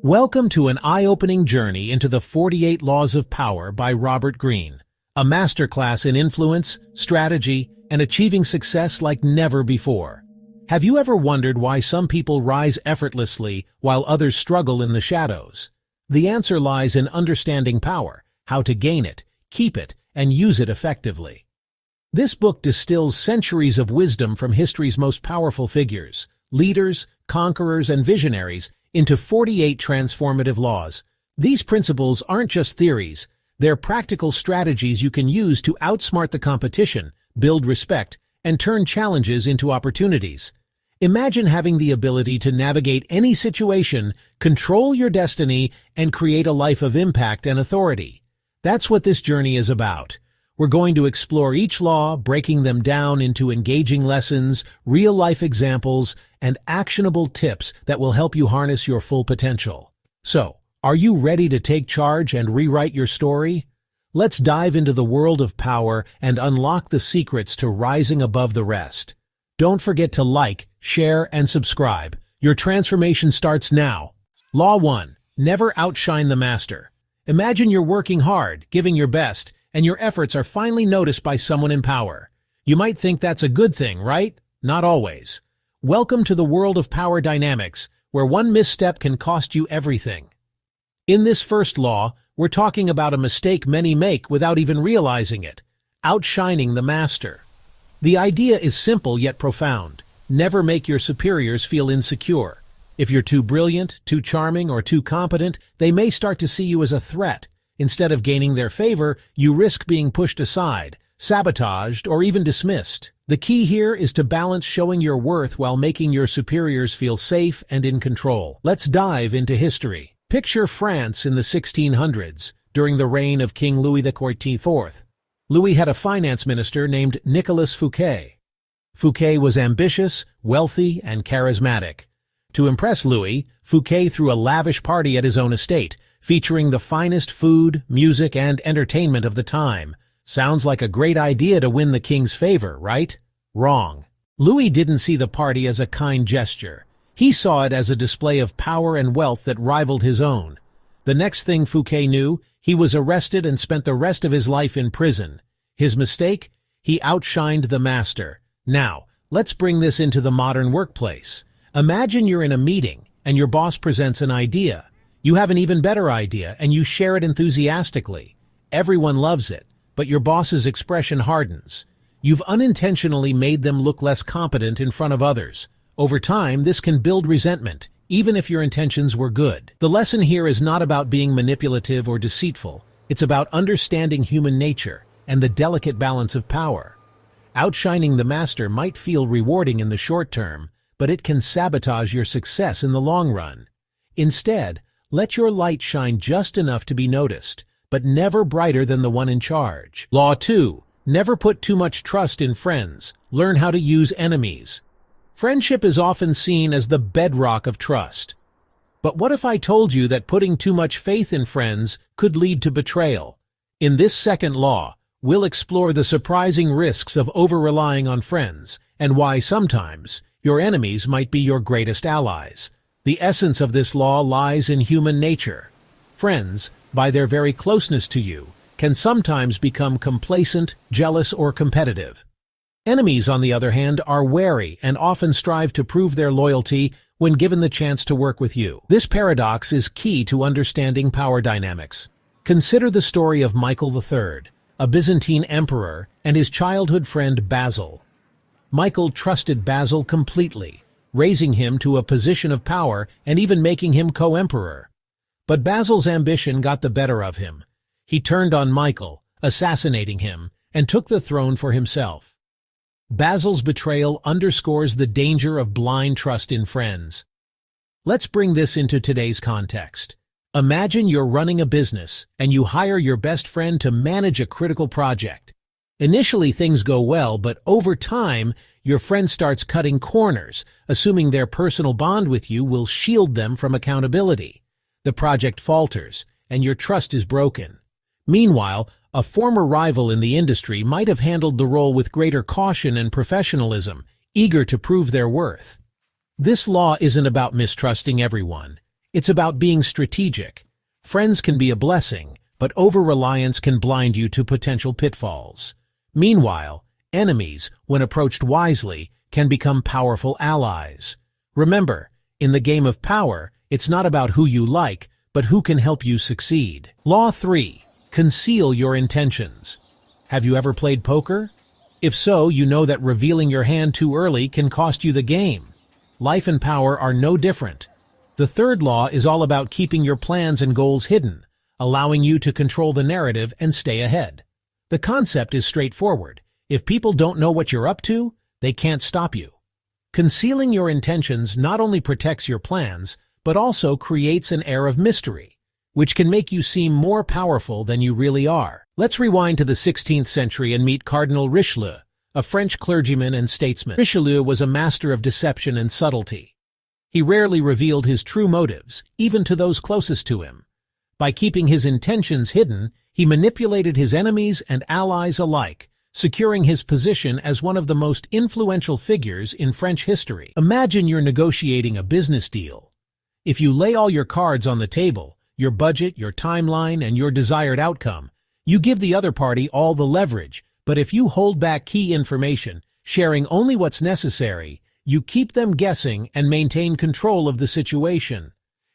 Welcome to an eye-opening journey into the 48 Laws of Power by Robert Greene, a masterclass in influence, strategy, and achieving success like never before. Have you ever wondered why some people rise effortlessly while others struggle in the shadows? The answer lies in understanding power, how to gain it, keep it, and use it effectively. This book distills centuries of wisdom from history's most powerful figures, leaders, conquerors, and visionaries into 48 transformative laws. These principles aren't just theories, they're practical strategies you can use to outsmart the competition, build respect, and turn challenges into opportunities. Imagine having the ability to navigate any situation, control your destiny, and create a life of impact and authority. That's what this journey is about. We're going to explore each law, breaking them down into engaging lessons, real-life examples, and actionable tips that will help you harness your full potential. So, are you ready to take charge and rewrite your story? Let's dive into the world of power and unlock the secrets to rising above the rest. Don't forget to like, share, and subscribe. Your transformation starts now. Law 1. Never outshine the master. Imagine you're working hard, giving your best, and your efforts are finally noticed by someone in power. You might think that's a good thing, right? Not always. Welcome to the world of power dynamics, where one misstep can cost you everything. In this first law, we're talking about a mistake many make without even realizing it: outshining the master. The idea is simple yet profound. Never make your superiors feel insecure. If you're too brilliant, too charming, or too competent, they may start to see you as a threat. Instead of gaining their favor, you risk being pushed aside, sabotaged, or even dismissed. The key here is to balance showing your worth while making your superiors feel safe and in control. Let's dive into history. Picture France in the 1600s, during the reign of King Louis XIV. Louis had a finance minister named Nicolas Fouquet. Fouquet was ambitious, wealthy, and charismatic. To impress Louis, Fouquet threw a lavish party at his own estate, featuring the finest food, music, and entertainment of the time. Sounds like a great idea to win the king's favor, right? Wrong. Louis didn't see the party as a kind gesture. He saw it as a display of power and wealth that rivaled his own. The next thing Fouquet knew, he was arrested and spent the rest of his life in prison. His mistake? He outshined the master. Now, let's bring this into the modern workplace. Imagine you're in a meeting, and your boss presents an idea. You have an even better idea, and you share it enthusiastically. Everyone loves it, but your boss's expression hardens. You've unintentionally made them look less competent in front of others. Over time, this can build resentment, even if your intentions were good. The lesson here is not about being manipulative or deceitful. It's about understanding human nature and the delicate balance of power. Outshining the master might feel rewarding in the short term, but it can sabotage your success in the long run. Instead, let your light shine just enough to be noticed, but never brighter than the one in charge. Law 2. Never put too much trust in friends. Learn how to use enemies. Friendship is often seen as the bedrock of trust. But what if I told you that putting too much faith in friends could lead to betrayal? In this second law, we'll explore the surprising risks of over-relying on friends and why sometimes your enemies might be your greatest allies. The essence of this law lies in human nature. Friends, by their very closeness to you, can sometimes become complacent, jealous, or competitive. Enemies, on the other hand, are wary and often strive to prove their loyalty when given the chance to work with you. This paradox is key to understanding power dynamics. Consider the story of Michael III, a Byzantine emperor, and his childhood friend Basil. Michael trusted Basil completely, raising him to a position of power and even making him co-emperor. But Basil's ambition got the better of him. He turned on Michael, assassinating him, and took the throne for himself. Basil's betrayal underscores the danger of blind trust in friends. Let's bring this into today's context. Imagine you're running a business, and you hire your best friend to manage a critical project. Initially, things go well, but over time, your friend starts cutting corners, assuming their personal bond with you will shield them from accountability. The project falters, and your trust is broken. Meanwhile, a former rival in the industry might have handled the role with greater caution and professionalism, eager to prove their worth. This law isn't about mistrusting everyone. It's about being strategic. Friends can be a blessing, but over-reliance can blind you to potential pitfalls. Meanwhile, enemies, when approached wisely, can become powerful allies. Remember, in the game of power, it's not about who you like, but who can help you succeed. Law 3. Conceal your intentions. Have you ever played poker? If so, you know that revealing your hand too early can cost you the game. Life and power are no different. The third law is all about keeping your plans and goals hidden, allowing you to control the narrative and stay ahead. The concept is straightforward. If people don't know what you're up to, they can't stop you. Concealing your intentions not only protects your plans, but also creates an air of mystery, which can make you seem more powerful than you really are. Let's rewind to the 16th century and meet Cardinal Richelieu, a French clergyman and statesman. Richelieu was a master of deception and subtlety. He rarely revealed his true motives, even to those closest to him. By keeping his intentions hidden, he manipulated his enemies and allies alike, securing his position as one of the most influential figures in French history. Imagine you're negotiating a business deal. If you lay all your cards on the table, your budget, your timeline, and your desired outcome, you give the other party all the leverage. But if you hold back key information, sharing only what's necessary, you keep them guessing and maintain control of the situation.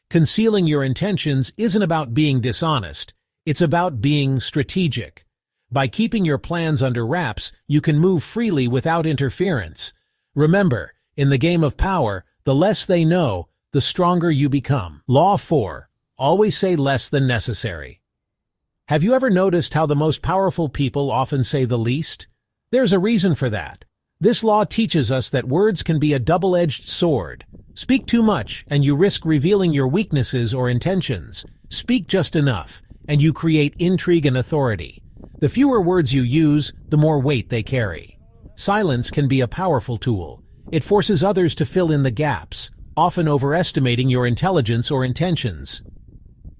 Concealing your intentions isn't about being dishonest. It's about being strategic. By keeping your plans under wraps, you can move freely without interference. Remember, in the game of power, the less they know, the stronger you become. Law 4. Always say less than necessary. Have you ever noticed how the most powerful people often say the least? There's a reason for that. This law teaches us that words can be a double-edged sword. Speak too much, and you risk revealing your weaknesses or intentions. Speak just enough, and you create intrigue and authority. The fewer words you use, the more weight they carry. Silence can be a powerful tool. It forces others to fill in the gaps, often overestimating your intelligence or intentions.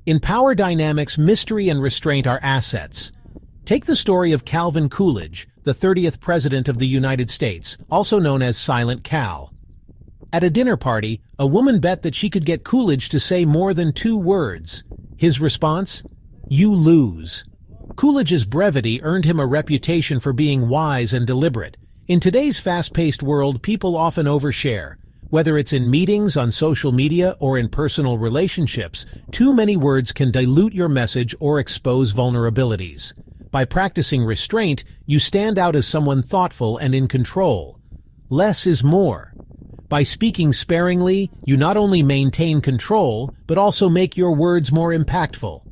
In power dynamics, mystery and restraint are assets. Take the story of Calvin Coolidge, the 30th President of the United States, also known as Silent Cal. At a dinner party, a woman bet that she could get Coolidge to say more than 2 words. His response? "You lose." Coolidge's brevity earned him a reputation for being wise and deliberate. In today's fast-paced world, people often overshare. Whether it's in meetings, on social media, or in personal relationships, too many words can dilute your message or expose vulnerabilities. By practicing restraint, you stand out as someone thoughtful and in control. Less is more. By speaking sparingly, you not only maintain control, but also make your words more impactful.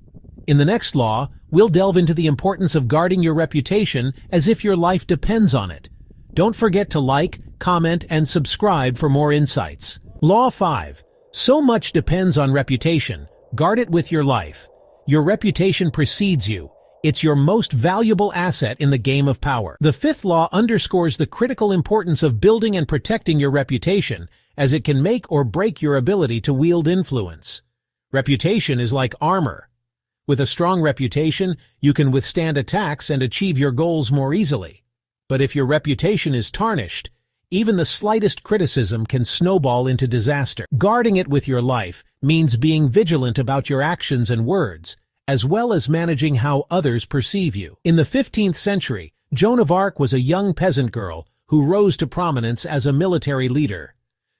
In the next law, we'll delve into the importance of guarding your reputation as if your life depends on it. Don't forget to like, comment, and subscribe for more insights. Law 5. So much depends on reputation. Guard it with your life. Your reputation precedes you. It's your most valuable asset in the game of power. The 5th law underscores the critical importance of building and protecting your reputation, as it can make or break your ability to wield influence. Reputation is like armor. With a strong reputation, you can withstand attacks and achieve your goals more easily. But if your reputation is tarnished, even the slightest criticism can snowball into disaster. Guarding it with your life means being vigilant about your actions and words, as well as managing how others perceive you. In the 15th century, Joan of Arc was a young peasant girl who rose to prominence as a military leader.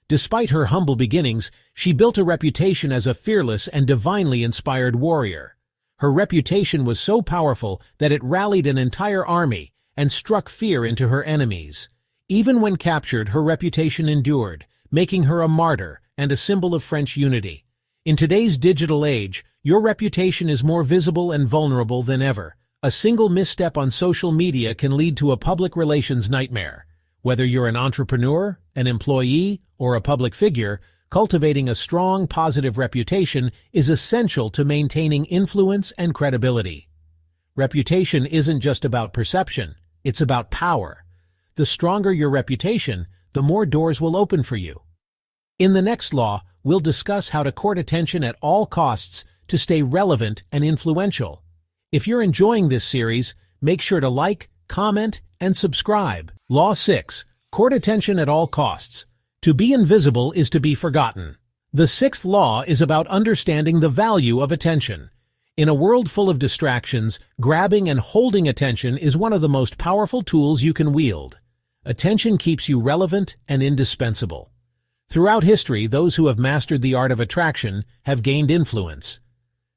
Despite her humble beginnings, she built a reputation as a fearless and divinely inspired warrior. Her reputation was so powerful that it rallied an entire army and struck fear into her enemies. Even when captured, her reputation endured, making her a martyr and a symbol of French unity. In today's digital age, your reputation is more visible and vulnerable than ever. A single misstep on social media can lead to a public relations nightmare. Whether you're an entrepreneur, an employee, or a public figure, cultivating a strong, positive reputation is essential to maintaining influence and credibility. Reputation isn't just about perception, it's about power. The stronger your reputation, the more doors will open for you. In the next law, we'll discuss how to court attention at all costs to stay relevant and influential. If you're enjoying this series, make sure to like, comment, and subscribe. Law 6. Court attention at all costs. To be invisible is to be forgotten. The sixth law is about understanding the value of attention. In a world full of distractions, grabbing and holding attention is one of the most powerful tools you can wield. Attention keeps you relevant and indispensable. Throughout history, those who have mastered the art of attraction have gained influence.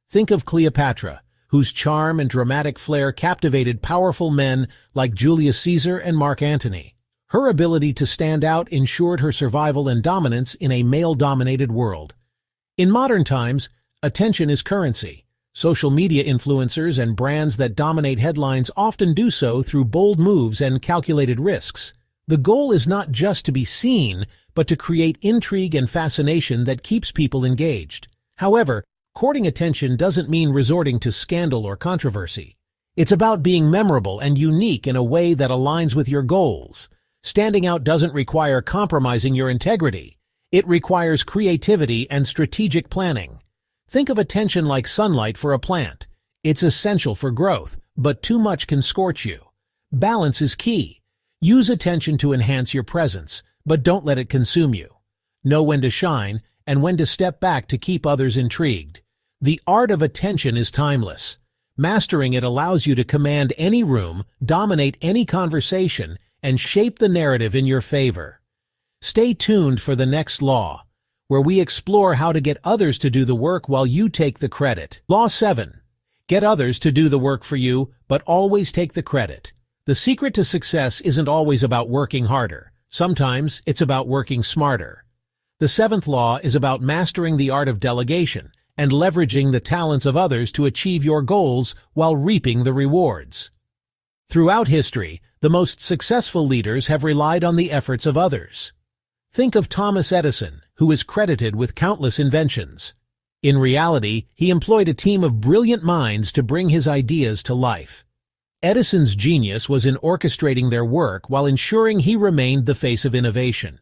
Think of Cleopatra, whose charm and dramatic flair captivated powerful men like Julius Caesar and Mark Antony. Her ability to stand out ensured her survival and dominance in a male-dominated world. In modern times, attention is currency. Social media influencers and brands that dominate headlines often do so through bold moves and calculated risks. The goal is not just to be seen, but to create intrigue and fascination that keeps people engaged. However, courting attention doesn't mean resorting to scandal or controversy. It's about being memorable and unique in a way that aligns with your goals. Standing out doesn't require compromising your integrity. It requires creativity and strategic planning. Think of attention like sunlight for a plant. It's essential for growth, but too much can scorch you. Balance is key. Use attention to enhance your presence, but don't let it consume you. Know when to shine and when to step back to keep others intrigued. The art of attention is timeless. Mastering it allows you to command any room, dominate any conversation, and shape the narrative in your favor. Stay tuned for the next law, where we explore how to get others to do the work while you take the credit. Law 7. Get others to do the work for you, but always take the credit. The secret to success isn't always about working harder. Sometimes it's about working smarter. The seventh law is about mastering the art of delegation and leveraging the talents of others to achieve your goals while reaping the rewards. Throughout history, the most successful leaders have relied on the efforts of others. Think of Thomas Edison, who is credited with countless inventions. In reality, he employed a team of brilliant minds to bring his ideas to life. Edison's genius was in orchestrating their work while ensuring he remained the face of innovation.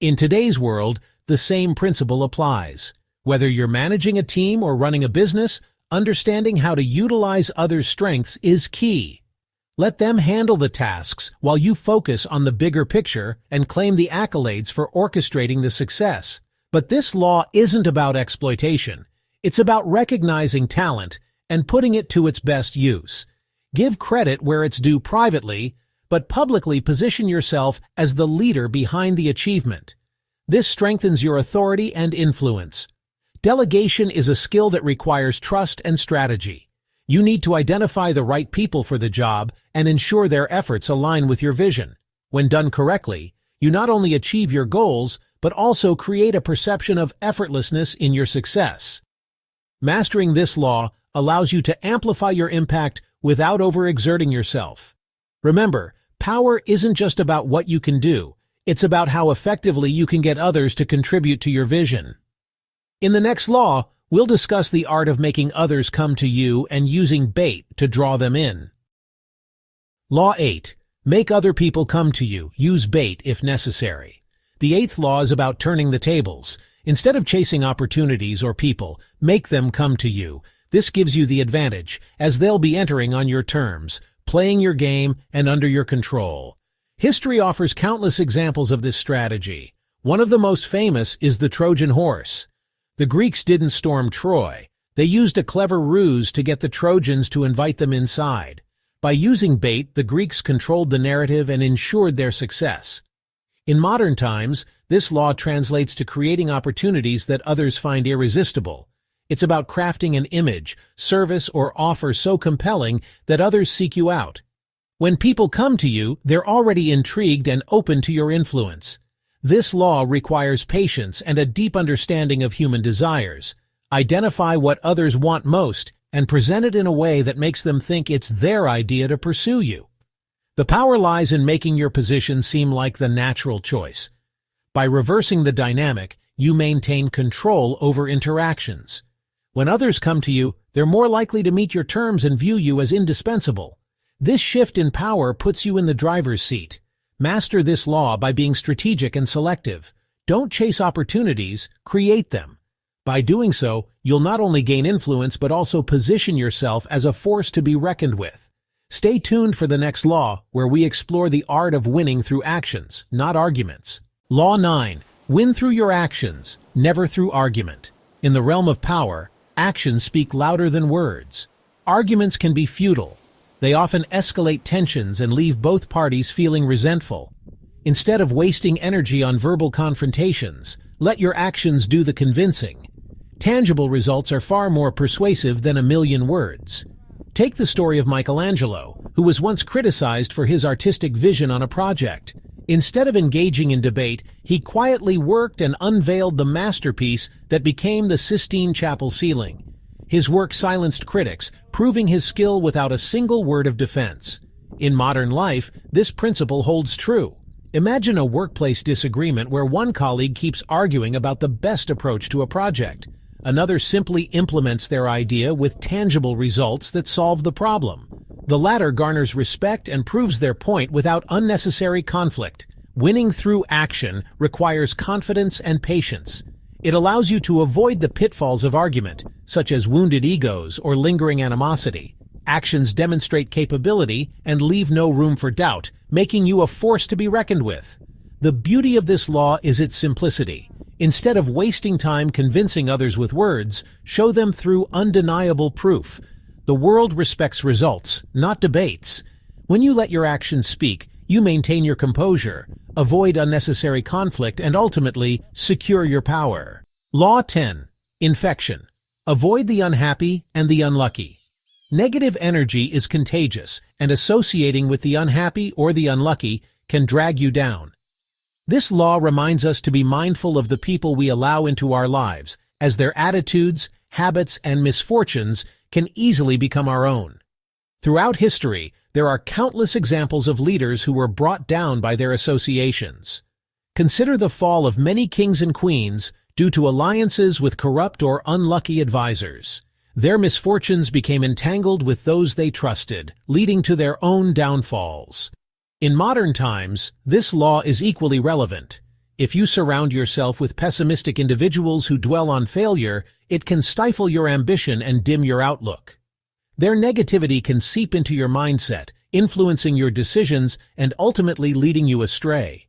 In today's world, the same principle applies. Whether you're managing a team or running a business, understanding how to utilize others' strengths is key. Let them handle the tasks while you focus on the bigger picture and claim the accolades for orchestrating the success. But this law isn't about exploitation. It's about recognizing talent and putting it to its best use. Give credit where it's due privately, but publicly position yourself as the leader behind the achievement. This strengthens your authority and influence. Delegation is a skill that requires trust and strategy. You need to identify the right people for the job and ensure their efforts align with your vision. When done correctly, you not only achieve your goals, but also create a perception of effortlessness in your success. Mastering this law allows you to amplify your impact without overexerting yourself. Remember, power isn't just about what you can do. It's about how effectively you can get others to contribute to your vision. In the next law, we'll discuss the art of making others come to you and using bait to draw them in. Law 8. Make other people come to you. Use bait if necessary. The eighth law is about turning the tables. Instead of chasing opportunities or people, make them come to you. This gives you the advantage, as they'll be entering on your terms, playing your game, and under your control. History offers countless examples of this strategy. One of the most famous is the Trojan horse. The Greeks didn't storm Troy. They used a clever ruse to get the Trojans to invite them inside. By using bait, the Greeks controlled the narrative and ensured their success. In modern times, this law translates to creating opportunities that others find irresistible. It's about crafting an image, service, or offer so compelling that others seek you out. When people come to you, they're already intrigued and open to your influence. This law requires patience and a deep understanding of human desires. Identify what others want most and present it in a way that makes them think it's their idea to pursue you. The power lies in making your position seem like the natural choice. By reversing the dynamic, you maintain control over interactions. When others come to you, they're more likely to meet your terms and view you as indispensable. This shift in power puts you in the driver's seat. Master this law by being strategic and selective. Don't chase opportunities, create them. By doing so, you'll not only gain influence but also position yourself as a force to be reckoned with. Stay tuned for the next law, where we explore the art of winning through actions, not arguments. Law 9. Win through your actions, never through argument. In the realm of power, actions speak louder than words. Arguments can be futile. They often escalate tensions and leave both parties feeling resentful. Instead of wasting energy on verbal confrontations, let your actions do the convincing. Tangible results are far more persuasive than a million words. Take the story of Michelangelo, who was once criticized for his artistic vision on a project. Instead of engaging in debate, he quietly worked and unveiled the masterpiece that became the Sistine Chapel ceiling. His work silenced critics, proving his skill without a single word of defense. In modern life, this principle holds true. Imagine a workplace disagreement where one colleague keeps arguing about the best approach to a project. Another simply implements their idea with tangible results that solve the problem. The latter garners respect and proves their point without unnecessary conflict. Winning through action requires confidence and patience. It allows you to avoid the pitfalls of argument, such as wounded egos or lingering animosity. Actions demonstrate capability and leave no room for doubt, making you a force to be reckoned with. The beauty of this law is its simplicity. Instead of wasting time convincing others with words, show them through undeniable proof. The world respects results, not debates. When you let your actions speak, you maintain your composure, avoid unnecessary conflict, and ultimately secure your power. Law 10. Infection. Avoid the unhappy and the unlucky. Negative energy is contagious, and associating with the unhappy or the unlucky can drag you down. This law reminds us to be mindful of the people we allow into our lives, as their attitudes, habits, and misfortunes can easily become our own. Throughout history, there are countless examples of leaders who were brought down by their associations. Consider the fall of many kings and queens due to alliances with corrupt or unlucky advisors. Their misfortunes became entangled with those they trusted, leading to their own downfalls. In modern times, this law is equally relevant. If you surround yourself with pessimistic individuals who dwell on failure, it can stifle your ambition and dim your outlook. Their negativity can seep into your mindset, influencing your decisions and ultimately leading you astray.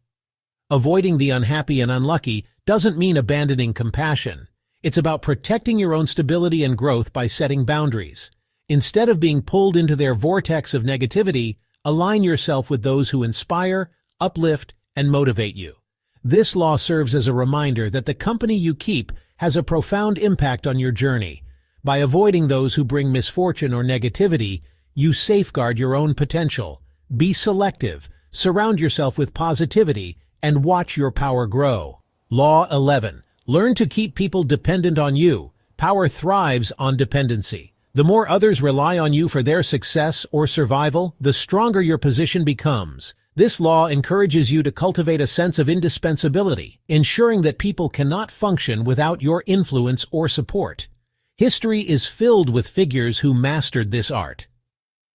Avoiding the unhappy and unlucky doesn't mean abandoning compassion. It's about protecting your own stability and growth by setting boundaries. Instead of being pulled into their vortex of negativity, align yourself with those who inspire, uplift, and motivate you. This law serves as a reminder that the company you keep has a profound impact on your journey. By avoiding those who bring misfortune or negativity, you safeguard your own potential. Be selective, surround yourself with positivity, and watch your power grow. Law 11. Learn to keep people dependent on you. Power thrives on dependency. The more others rely on you for their success or survival, the stronger your position becomes. This law encourages you to cultivate a sense of indispensability, ensuring that people cannot function without your influence or support. History is filled with figures who mastered this art.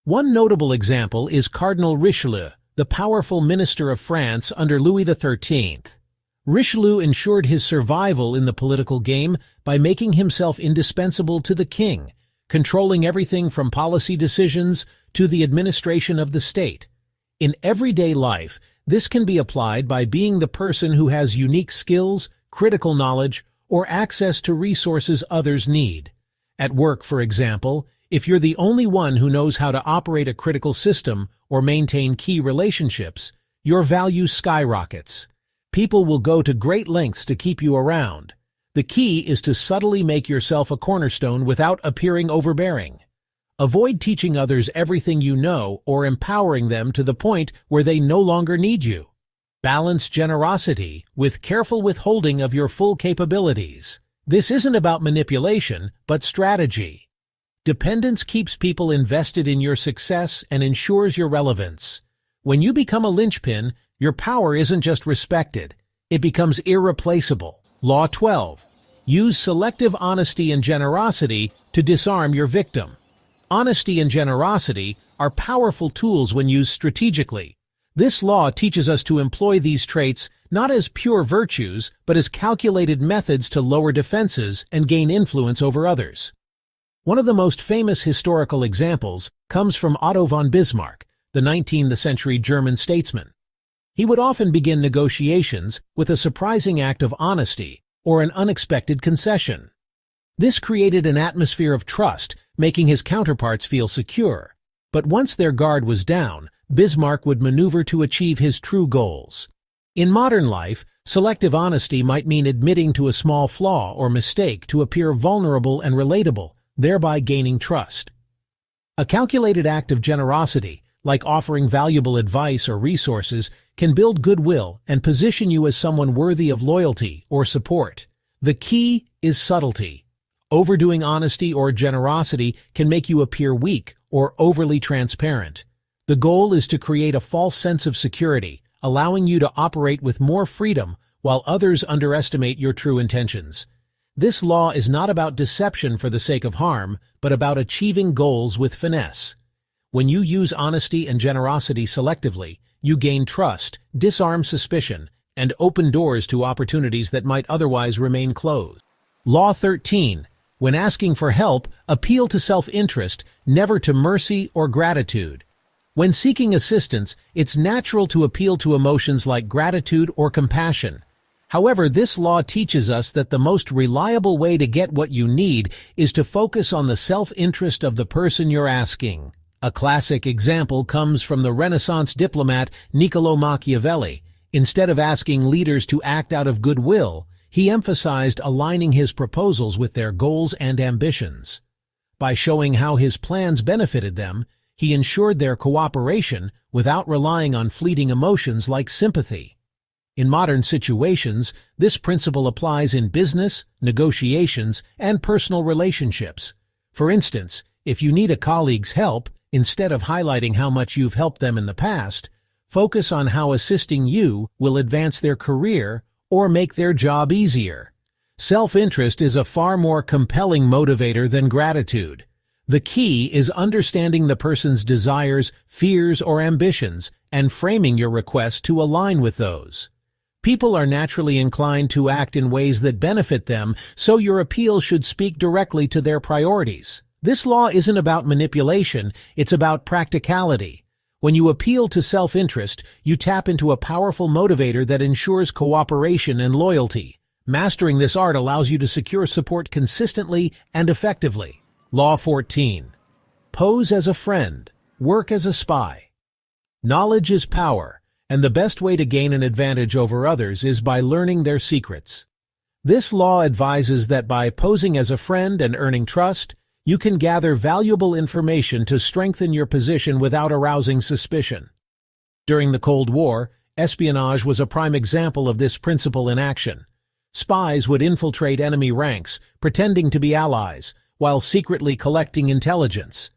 One notable example is Cardinal Richelieu, the powerful minister of France under Louis XIII. Richelieu ensured his survival in the political game by making himself indispensable to the king, controlling everything from policy decisions to the administration of the state. In everyday life, this can be applied by being the person who has unique skills, critical knowledge, or access to resources others need. At work, for example, if you're the only one who knows how to operate a critical system or maintain key relationships, your value skyrockets. People will go to great lengths to keep you around. The key is to subtly make yourself a cornerstone without appearing overbearing. Avoid teaching others everything you know or empowering them to the point where they no longer need you. Balance generosity with careful withholding of your full capabilities. This isn't about manipulation, but strategy. Dependence keeps people invested in your success and ensures your relevance. When you become a linchpin, your power isn't just respected, it becomes irreplaceable. Law 12. Use selective honesty and generosity to disarm your victim. Honesty and generosity are powerful tools when used strategically. This law teaches us to employ these traits not as pure virtues, but as calculated methods to lower defenses and gain influence over others. One of the most famous historical examples comes from Otto von Bismarck, the 19th century German statesman. He would often begin negotiations with a surprising act of honesty or an unexpected concession. This created an atmosphere of trust, making his counterparts feel secure. But once their guard was down, Bismarck would maneuver to achieve his true goals. In modern life, selective honesty might mean admitting to a small flaw or mistake to appear vulnerable and relatable, thereby gaining trust. A calculated act of generosity, like offering valuable advice or resources, can build goodwill and position you as someone worthy of loyalty or support. The key is subtlety. Overdoing honesty or generosity can make you appear weak or overly transparent. The goal is to create a false sense of security, allowing you to operate with more freedom while others underestimate your true intentions. This law is not about deception for the sake of harm, but about achieving goals with finesse. When you use honesty and generosity selectively, you gain trust, disarm suspicion, and open doors to opportunities that might otherwise remain closed. Law 13. When asking for help, appeal to self-interest, never to mercy or gratitude. When seeking assistance, it's natural to appeal to emotions like gratitude or compassion. However, this law teaches us that the most reliable way to get what you need is to focus on the self-interest of the person you're asking. A classic example comes from the Renaissance diplomat Niccolò Machiavelli. Instead of asking leaders to act out of goodwill, he emphasized aligning his proposals with their goals and ambitions. By showing how his plans benefited them, he ensured their cooperation without relying on fleeting emotions like sympathy. In modern situations, this principle applies in business, negotiations, and personal relationships. For instance, if you need a colleague's help, instead of highlighting how much you've helped them in the past, focus on how assisting you will advance their career or make their job easier. Self-interest is a far more compelling motivator than gratitude. The key is understanding the person's desires, fears, or ambitions, and framing your request to align with those. People are naturally inclined to act in ways that benefit them, so your appeal should speak directly to their priorities. This law isn't about manipulation, it's about practicality. When you appeal to self-interest, you tap into a powerful motivator that ensures cooperation and loyalty. Mastering this art allows you to secure support consistently and effectively. Law 14. Pose as a friend, work as a spy. Knowledge is power, and the best way to gain an advantage over others is by learning their secrets. This law advises that by posing as a friend and earning trust, you can gather valuable information to strengthen your position without arousing suspicion. During the Cold War, espionage was a prime example of this principle in action. Spies would infiltrate enemy ranks, pretending to be allies, while secretly collecting intelligence.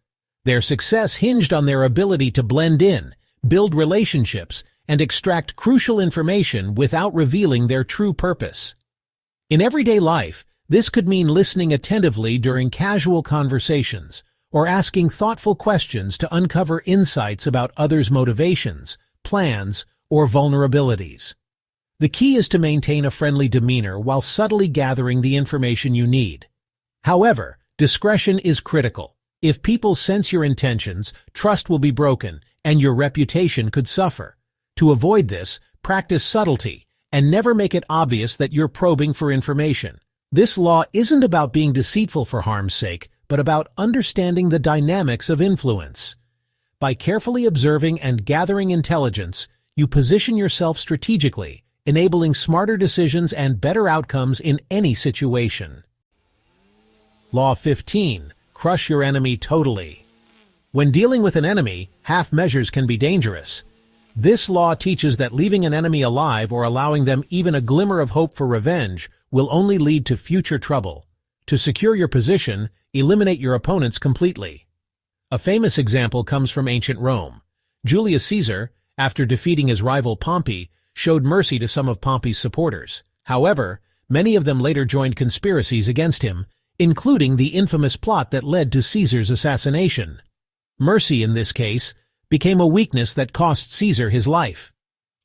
Their success hinged on their ability to blend in, build relationships, and extract crucial information without revealing their true purpose. In everyday life, this could mean listening attentively during casual conversations, or asking thoughtful questions to uncover insights about others' motivations, plans, or vulnerabilities. The key is to maintain a friendly demeanor while subtly gathering the information you need. However, discretion is critical. If people sense your intentions, trust will be broken, and your reputation could suffer. To avoid this, practice subtlety, and never make it obvious that you're probing for information. This law isn't about being deceitful for harm's sake, but about understanding the dynamics of influence. By carefully observing and gathering intelligence, you position yourself strategically, enabling smarter decisions and better outcomes in any situation. Law 15. Crush your enemy totally. When dealing with an enemy, half measures can be dangerous. This law teaches that leaving an enemy alive or allowing them even a glimmer of hope for revenge will only lead to future trouble. To secure your position, eliminate your opponents completely. A famous example comes from ancient Rome. Julius Caesar, after defeating his rival Pompey, showed mercy to some of Pompey's supporters. However, many of them later joined conspiracies against him, including the infamous plot that led to Caesar's assassination. Mercy, in this case, became a weakness that cost Caesar his life.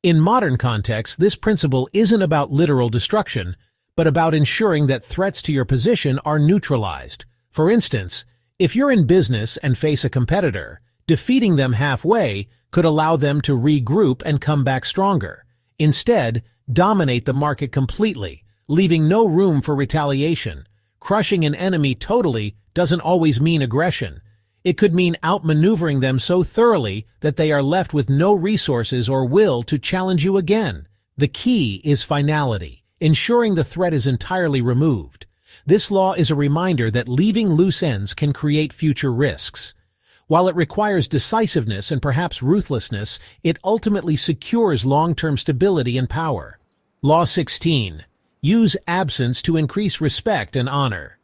In modern contexts, this principle isn't about literal destruction, but about ensuring that threats to your position are neutralized. For instance, if you're in business and face a competitor, defeating them halfway could allow them to regroup and come back stronger. Instead, dominate the market completely, leaving no room for retaliation. Crushing an enemy totally doesn't always mean aggression. It could mean outmaneuvering them so thoroughly that they are left with no resources or will to challenge you again. The key is finality, ensuring the threat is entirely removed. This law is a reminder that leaving loose ends can create future risks. While it requires decisiveness and perhaps ruthlessness, it ultimately secures long-term stability and power. Law 16. Use absence to increase respect and honor.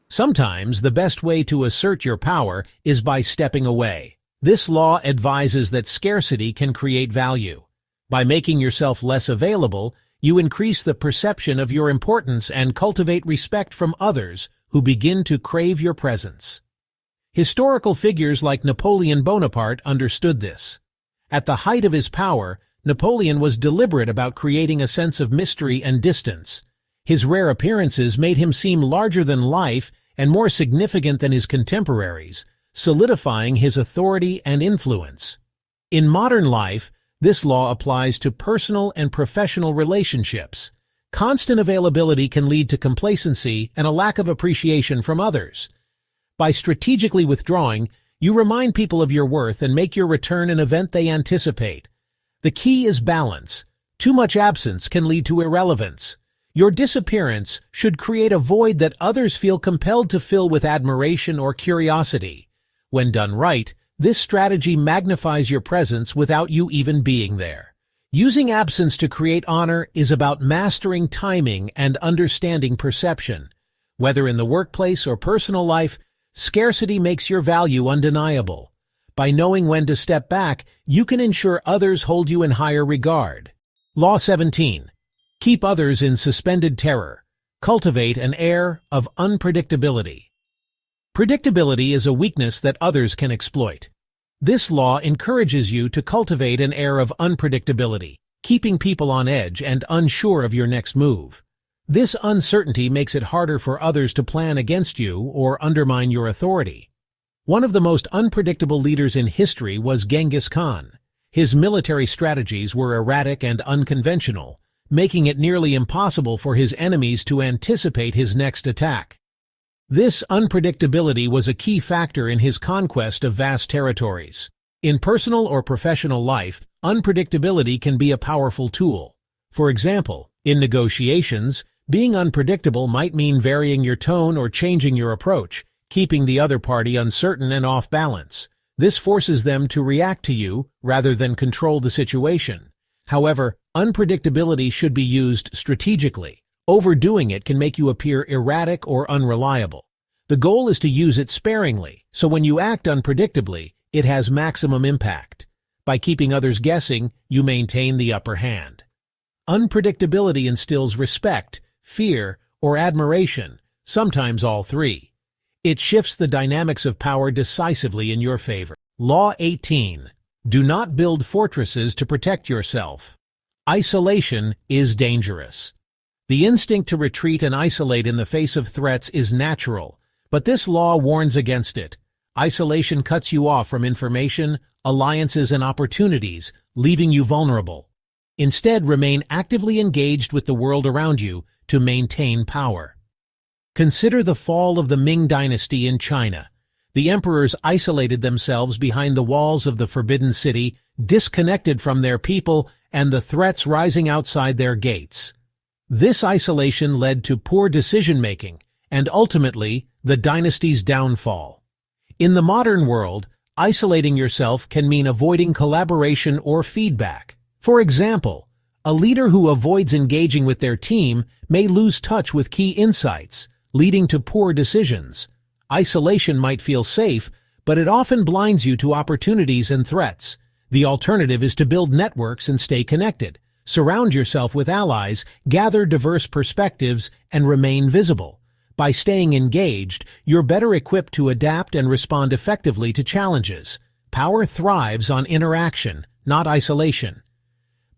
Sometimes the best way to assert your power is by stepping away. This law advises that scarcity can create value. By making yourself less available, you increase the perception of your importance and cultivate respect from others who begin to crave your presence. Historical figures like Napoleon Bonaparte understood this. At the height of his power, Napoleon was deliberate about creating a sense of mystery and distance. His rare appearances made him seem larger than life and more significant than his contemporaries, solidifying his authority and influence. In modern life, this law applies to personal and professional relationships. Constant availability can lead to complacency and a lack of appreciation from others. By strategically withdrawing, you remind people of your worth and make your return an event they anticipate. The key is balance. Too much absence can lead to irrelevance. Your disappearance should create a void that others feel compelled to fill with admiration or curiosity. When done right, this strategy magnifies your presence without you even being there. Using absence to create honor is about mastering timing and understanding perception. Whether in the workplace or personal life, scarcity makes your value undeniable. By knowing when to step back, you can ensure others hold you in higher regard. Law 17. Keep others in suspended terror. Cultivate an air of unpredictability. Predictability is a weakness that others can exploit. This law encourages you to cultivate an air of unpredictability, keeping people on edge and unsure of your next move. This uncertainty makes it harder for others to plan against you or undermine your authority. One of the most unpredictable leaders in history was Genghis Khan. His military strategies were erratic and unconventional, making it nearly impossible for his enemies to anticipate his next attack. This unpredictability was a key factor in his conquest of vast territories. In personal or professional life, unpredictability can be a powerful tool. For example, in negotiations, being unpredictable might mean varying your tone or changing your approach, keeping the other party uncertain and off balance. This forces them to react to you rather than control the situation. However, unpredictability should be used strategically. Overdoing it can make you appear erratic or unreliable. The goal is to use it sparingly, so when you act unpredictably, it has maximum impact. By keeping others guessing, you maintain the upper hand. Unpredictability instills respect, fear, or admiration, sometimes all three. It shifts the dynamics of power decisively in your favor. Law 18. Do not build fortresses to protect yourself. Isolation is dangerous. The instinct to retreat and isolate in the face of threats is natural, but this law warns against it. Isolation cuts you off from information, alliances, and opportunities, leaving you vulnerable. Instead, remain actively engaged with the world around you to maintain power. Consider the fall of the Ming dynasty in China. The emperors isolated themselves behind the walls of the Forbidden City, disconnected from their people and the threats rising outside their gates. This isolation led to poor decision-making and ultimately the dynasty's downfall. In the modern world, isolating yourself can mean avoiding collaboration or feedback. For example, a leader who avoids engaging with their team may lose touch with key insights, leading to poor decisions. Isolation might feel safe, but it often blinds you to opportunities and threats. The alternative is to build networks and stay connected. Surround yourself with allies, gather diverse perspectives, and remain visible. By staying engaged, you're better equipped to adapt and respond effectively to challenges. Power thrives on interaction, not isolation.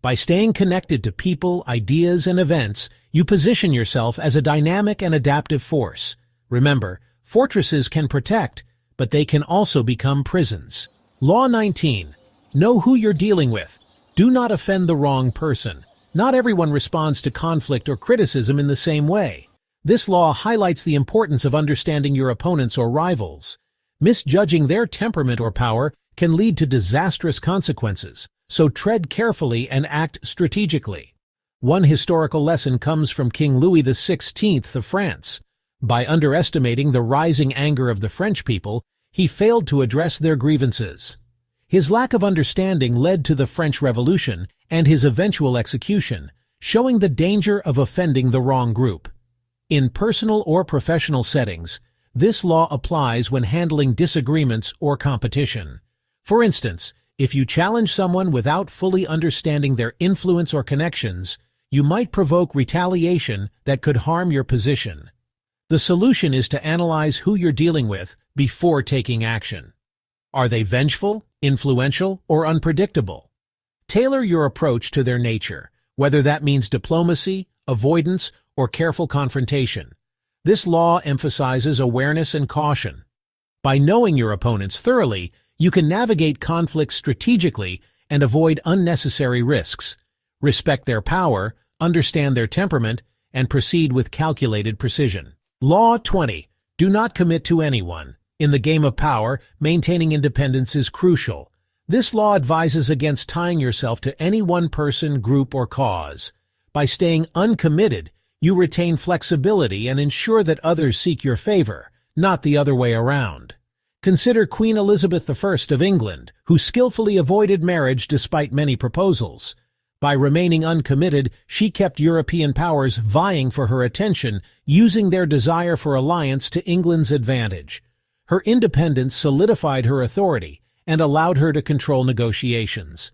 By staying connected to people, ideas, and events, you position yourself as a dynamic and adaptive force. Remember, fortresses can protect, but they can also become prisons. Law 19. Know who you're dealing with. Do not offend the wrong person. Not everyone responds to conflict or criticism in the same way. This law highlights the importance of understanding your opponents or rivals. Misjudging their temperament or power can lead to disastrous consequences, so tread carefully and act strategically. One historical lesson comes from King Louis XVI of France. By underestimating the rising anger of the French people, he failed to address their grievances. His lack of understanding led to the French Revolution and his eventual execution, showing the danger of offending the wrong group. In personal or professional settings, this law applies when handling disagreements or competition. For instance, if you challenge someone without fully understanding their influence or connections, you might provoke retaliation that could harm your position. The solution is to analyze who you're dealing with before taking action. Are they vengeful, influential, or unpredictable? Tailor your approach to their nature, whether that means diplomacy, avoidance, or careful confrontation. This law emphasizes awareness and caution. By knowing your opponents thoroughly, you can navigate conflicts strategically and avoid unnecessary risks. Respect their power, understand their temperament, and proceed with calculated precision. Law 20. Do not commit to anyone. In the game of power, maintaining independence is crucial. This law advises against tying yourself to any one person, group, or cause. By staying uncommitted, you retain flexibility and ensure that others seek your favor, not the other way around. Consider Queen Elizabeth I of England, who skillfully avoided marriage despite many proposals. By remaining uncommitted, she kept European powers vying for her attention, using their desire for alliance to England's advantage. Her independence solidified her authority and allowed her to control negotiations.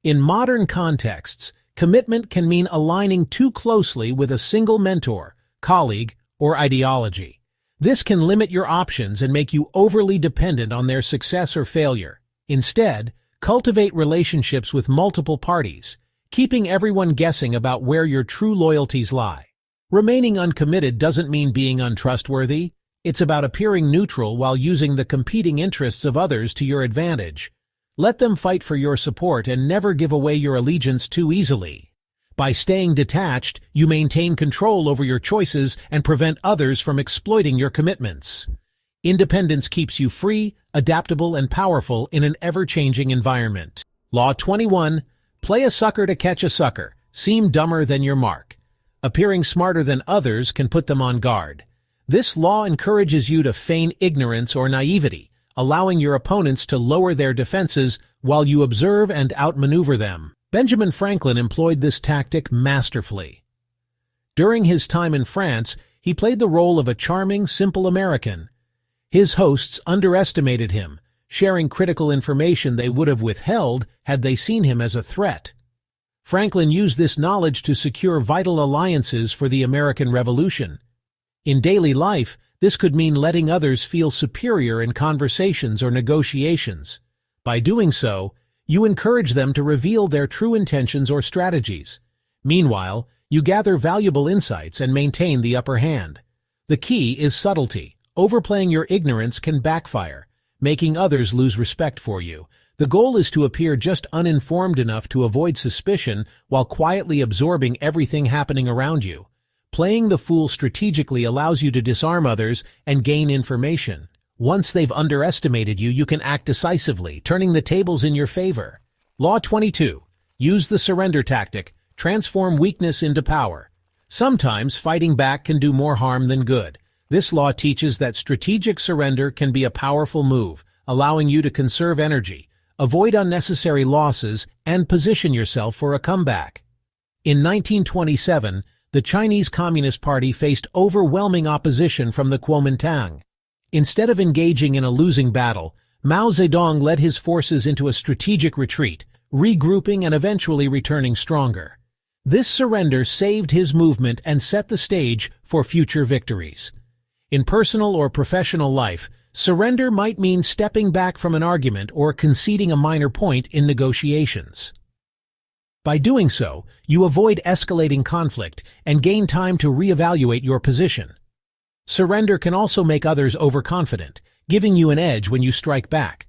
In modern contexts, commitment can mean aligning too closely with a single mentor, colleague, or ideology. This can limit your options and make you overly dependent on their success or failure. Instead, cultivate relationships with multiple parties, keeping everyone guessing about where your true loyalties lie. Remaining uncommitted doesn't mean being untrustworthy. It's about appearing neutral while using the competing interests of others to your advantage. Let them fight for your support and never give away your allegiance too easily. By staying detached, you maintain control over your choices and prevent others from exploiting your commitments. Independence keeps you free, adaptable, and powerful in an ever-changing environment. Law 21. Play a sucker to catch a sucker. Seem dumber than your mark. Appearing smarter than others can put them on guard. This law encourages you to feign ignorance or naivety, allowing your opponents to lower their defenses while you observe and outmaneuver them. Benjamin Franklin employed this tactic masterfully. During his time in France, he played the role of a charming, simple American. His hosts underestimated him, sharing critical information they would have withheld had they seen him as a threat. Franklin used this knowledge to secure vital alliances for the American Revolution. In daily life, this could mean letting others feel superior in conversations or negotiations. By doing so, you encourage them to reveal their true intentions or strategies. Meanwhile, you gather valuable insights and maintain the upper hand. The key is subtlety. Overplaying your ignorance can backfire, making others lose respect for you. The goal is to appear just uninformed enough to avoid suspicion while quietly absorbing everything happening around you. Playing the fool strategically allows you to disarm others and gain information. Once they've underestimated you, you can act decisively, turning the tables in your favor. Law 22. Use the surrender tactic. Transform weakness into power. Sometimes fighting back can do more harm than good. This law teaches that strategic surrender can be a powerful move, allowing you to conserve energy, avoid unnecessary losses, and position yourself for a comeback. In 1927, the Chinese Communist Party faced overwhelming opposition from the Kuomintang. Instead of engaging in a losing battle, Mao Zedong led his forces into a strategic retreat, regrouping and eventually returning stronger. This surrender saved his movement and set the stage for future victories. In personal or professional life, surrender might mean stepping back from an argument or conceding a minor point in negotiations. By doing so, you avoid escalating conflict and gain time to reevaluate your position. Surrender can also make others overconfident, giving you an edge when you strike back.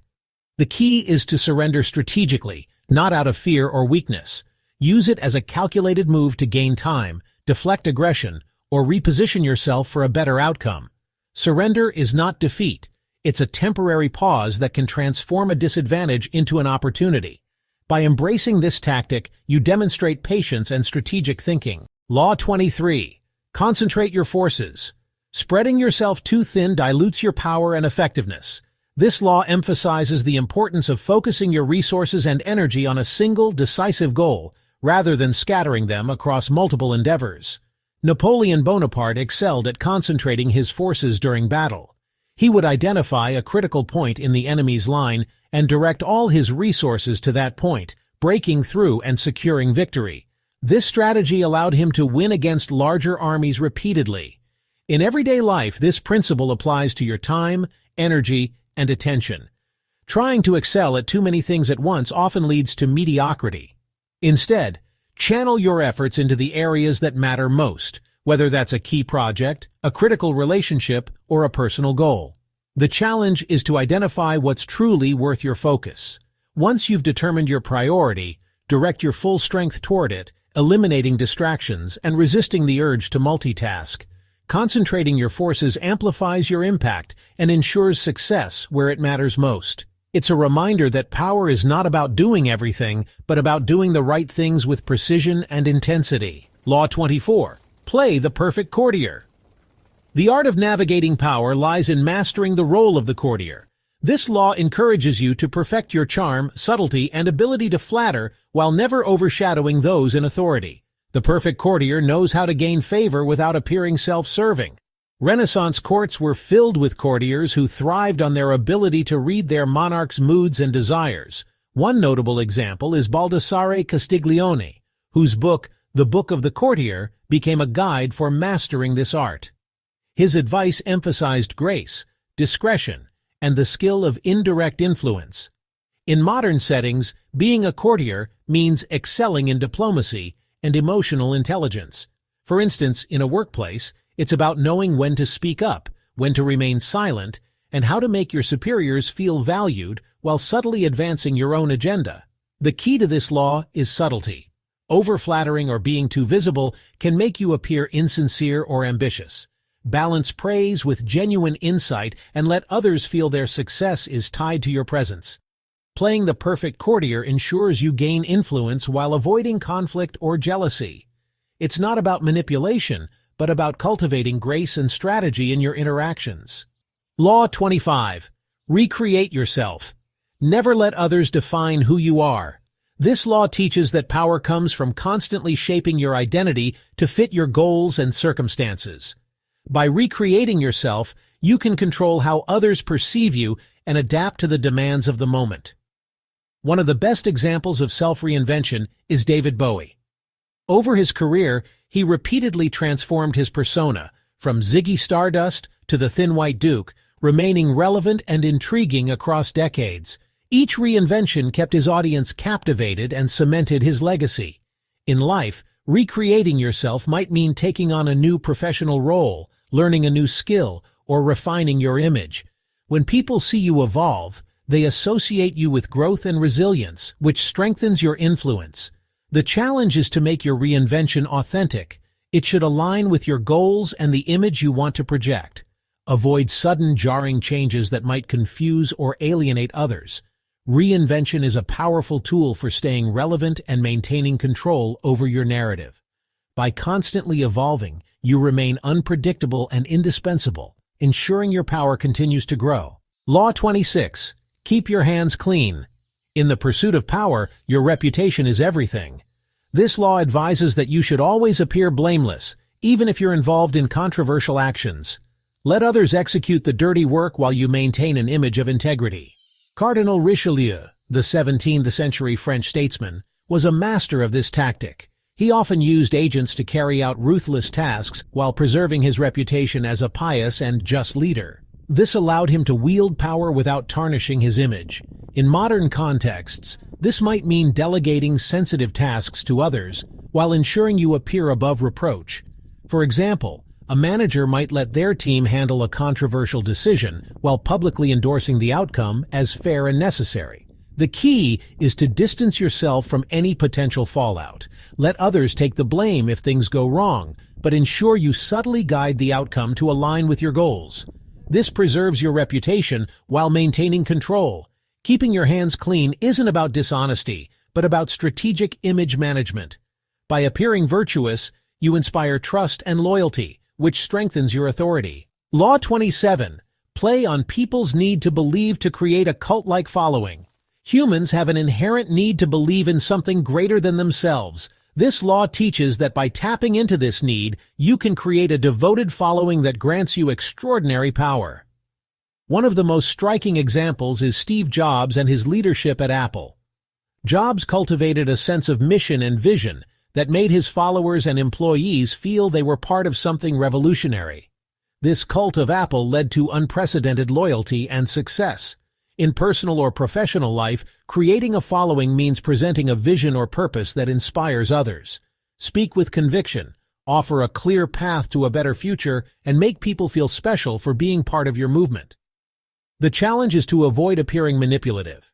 The key is to surrender strategically, not out of fear or weakness. Use it as a calculated move to gain time, deflect aggression, or reposition yourself for a better outcome. Surrender is not defeat. It's a temporary pause that can transform a disadvantage into an opportunity. By embracing this tactic, you demonstrate patience and strategic thinking. Law 23. Concentrate your forces. Spreading yourself too thin dilutes your power and effectiveness. This law emphasizes the importance of focusing your resources and energy on a single, decisive goal, rather than scattering them across multiple endeavors. Napoleon Bonaparte excelled at concentrating his forces during battle. He would identify a critical point in the enemy's line and direct all his resources to that point, breaking through and securing victory. This strategy allowed him to win against larger armies repeatedly. In everyday life, this principle applies to your time, energy, and attention. Trying to excel at too many things at once often leads to mediocrity. Instead, channel your efforts into the areas that matter most, whether that's a key project, a critical relationship, or a personal goal. The challenge is to identify what's truly worth your focus. Once you've determined your priority, direct your full strength toward it, eliminating distractions and resisting the urge to multitask. Concentrating your forces amplifies your impact and ensures success where it matters most. It's a reminder that power is not about doing everything, but about doing the right things with precision and intensity. Law 24. Play the perfect courtier. The art of navigating power lies in mastering the role of the courtier. This law encourages you to perfect your charm, subtlety, and ability to flatter while never overshadowing those in authority. The perfect courtier knows how to gain favor without appearing self-serving. Renaissance courts were filled with courtiers who thrived on their ability to read their monarch's moods and desires. One notable example is Baldassare Castiglione, whose book, The Book of the Courtier, became a guide for mastering this art. His advice emphasized grace, discretion, and the skill of indirect influence. In modern settings, being a courtier means excelling in diplomacy and emotional intelligence. For instance, in a workplace, it's about knowing when to speak up, when to remain silent, and how to make your superiors feel valued while subtly advancing your own agenda. The key to this law is subtlety. Over-flattering or being too visible can make you appear insincere or ambitious. Balance praise with genuine insight and let others feel their success is tied to your presence. Playing the perfect courtier ensures you gain influence while avoiding conflict or jealousy. It's not about manipulation, but about cultivating grace and strategy in your interactions. Law 25. Recreate yourself. Never let others define who you are. This law teaches that power comes from constantly shaping your identity to fit your goals and circumstances. By recreating yourself, you can control how others perceive you and adapt to the demands of the moment. One of the best examples of self-reinvention is David Bowie. Over his career, he repeatedly transformed his persona, from Ziggy Stardust to the Thin White Duke, remaining relevant and intriguing across decades. Each reinvention kept his audience captivated and cemented his legacy. In life, recreating yourself might mean taking on a new professional role, learning a new skill, or refining your image. When people see you evolve, they associate you with growth and resilience, which strengthens your influence. The challenge is to make your reinvention authentic. It should align with your goals and the image you want to project. Avoid sudden, jarring changes that might confuse or alienate others. Reinvention is a powerful tool for staying relevant and maintaining control over your narrative. By constantly evolving, you remain unpredictable and indispensable, ensuring your power continues to grow. Law 26. Keep your hands clean. In the pursuit of power, your reputation is everything. This law advises that you should always appear blameless, even if you're involved in controversial actions. Let others execute the dirty work while you maintain an image of integrity. Cardinal Richelieu, the 17th century French statesman, was a master of this tactic. He often used agents to carry out ruthless tasks while preserving his reputation as a pious and just leader. This allowed him to wield power without tarnishing his image. In modern contexts, this might mean delegating sensitive tasks to others while ensuring you appear above reproach. For example, a manager might let their team handle a controversial decision while publicly endorsing the outcome as fair and necessary. The key is to distance yourself from any potential fallout. Let others take the blame if things go wrong, but ensure you subtly guide the outcome to align with your goals. This preserves your reputation while maintaining control. Keeping your hands clean isn't about dishonesty, but about strategic image management. By appearing virtuous, you inspire trust and loyalty, which strengthens your authority. Law 27. Play on people's need to believe to create a cult-like following. Humans have an inherent need to believe in something greater than themselves. This law teaches that by tapping into this need, you can create a devoted following that grants you extraordinary power. One of the most striking examples is Steve Jobs and his leadership at Apple. Jobs cultivated a sense of mission and vision that made his followers and employees feel they were part of something revolutionary. This cult of Apple led to unprecedented loyalty and success. In personal or professional life, creating a following means presenting a vision or purpose that inspires others. Speak with conviction, offer a clear path to a better future, and make people feel special for being part of your movement. The challenge is to avoid appearing manipulative.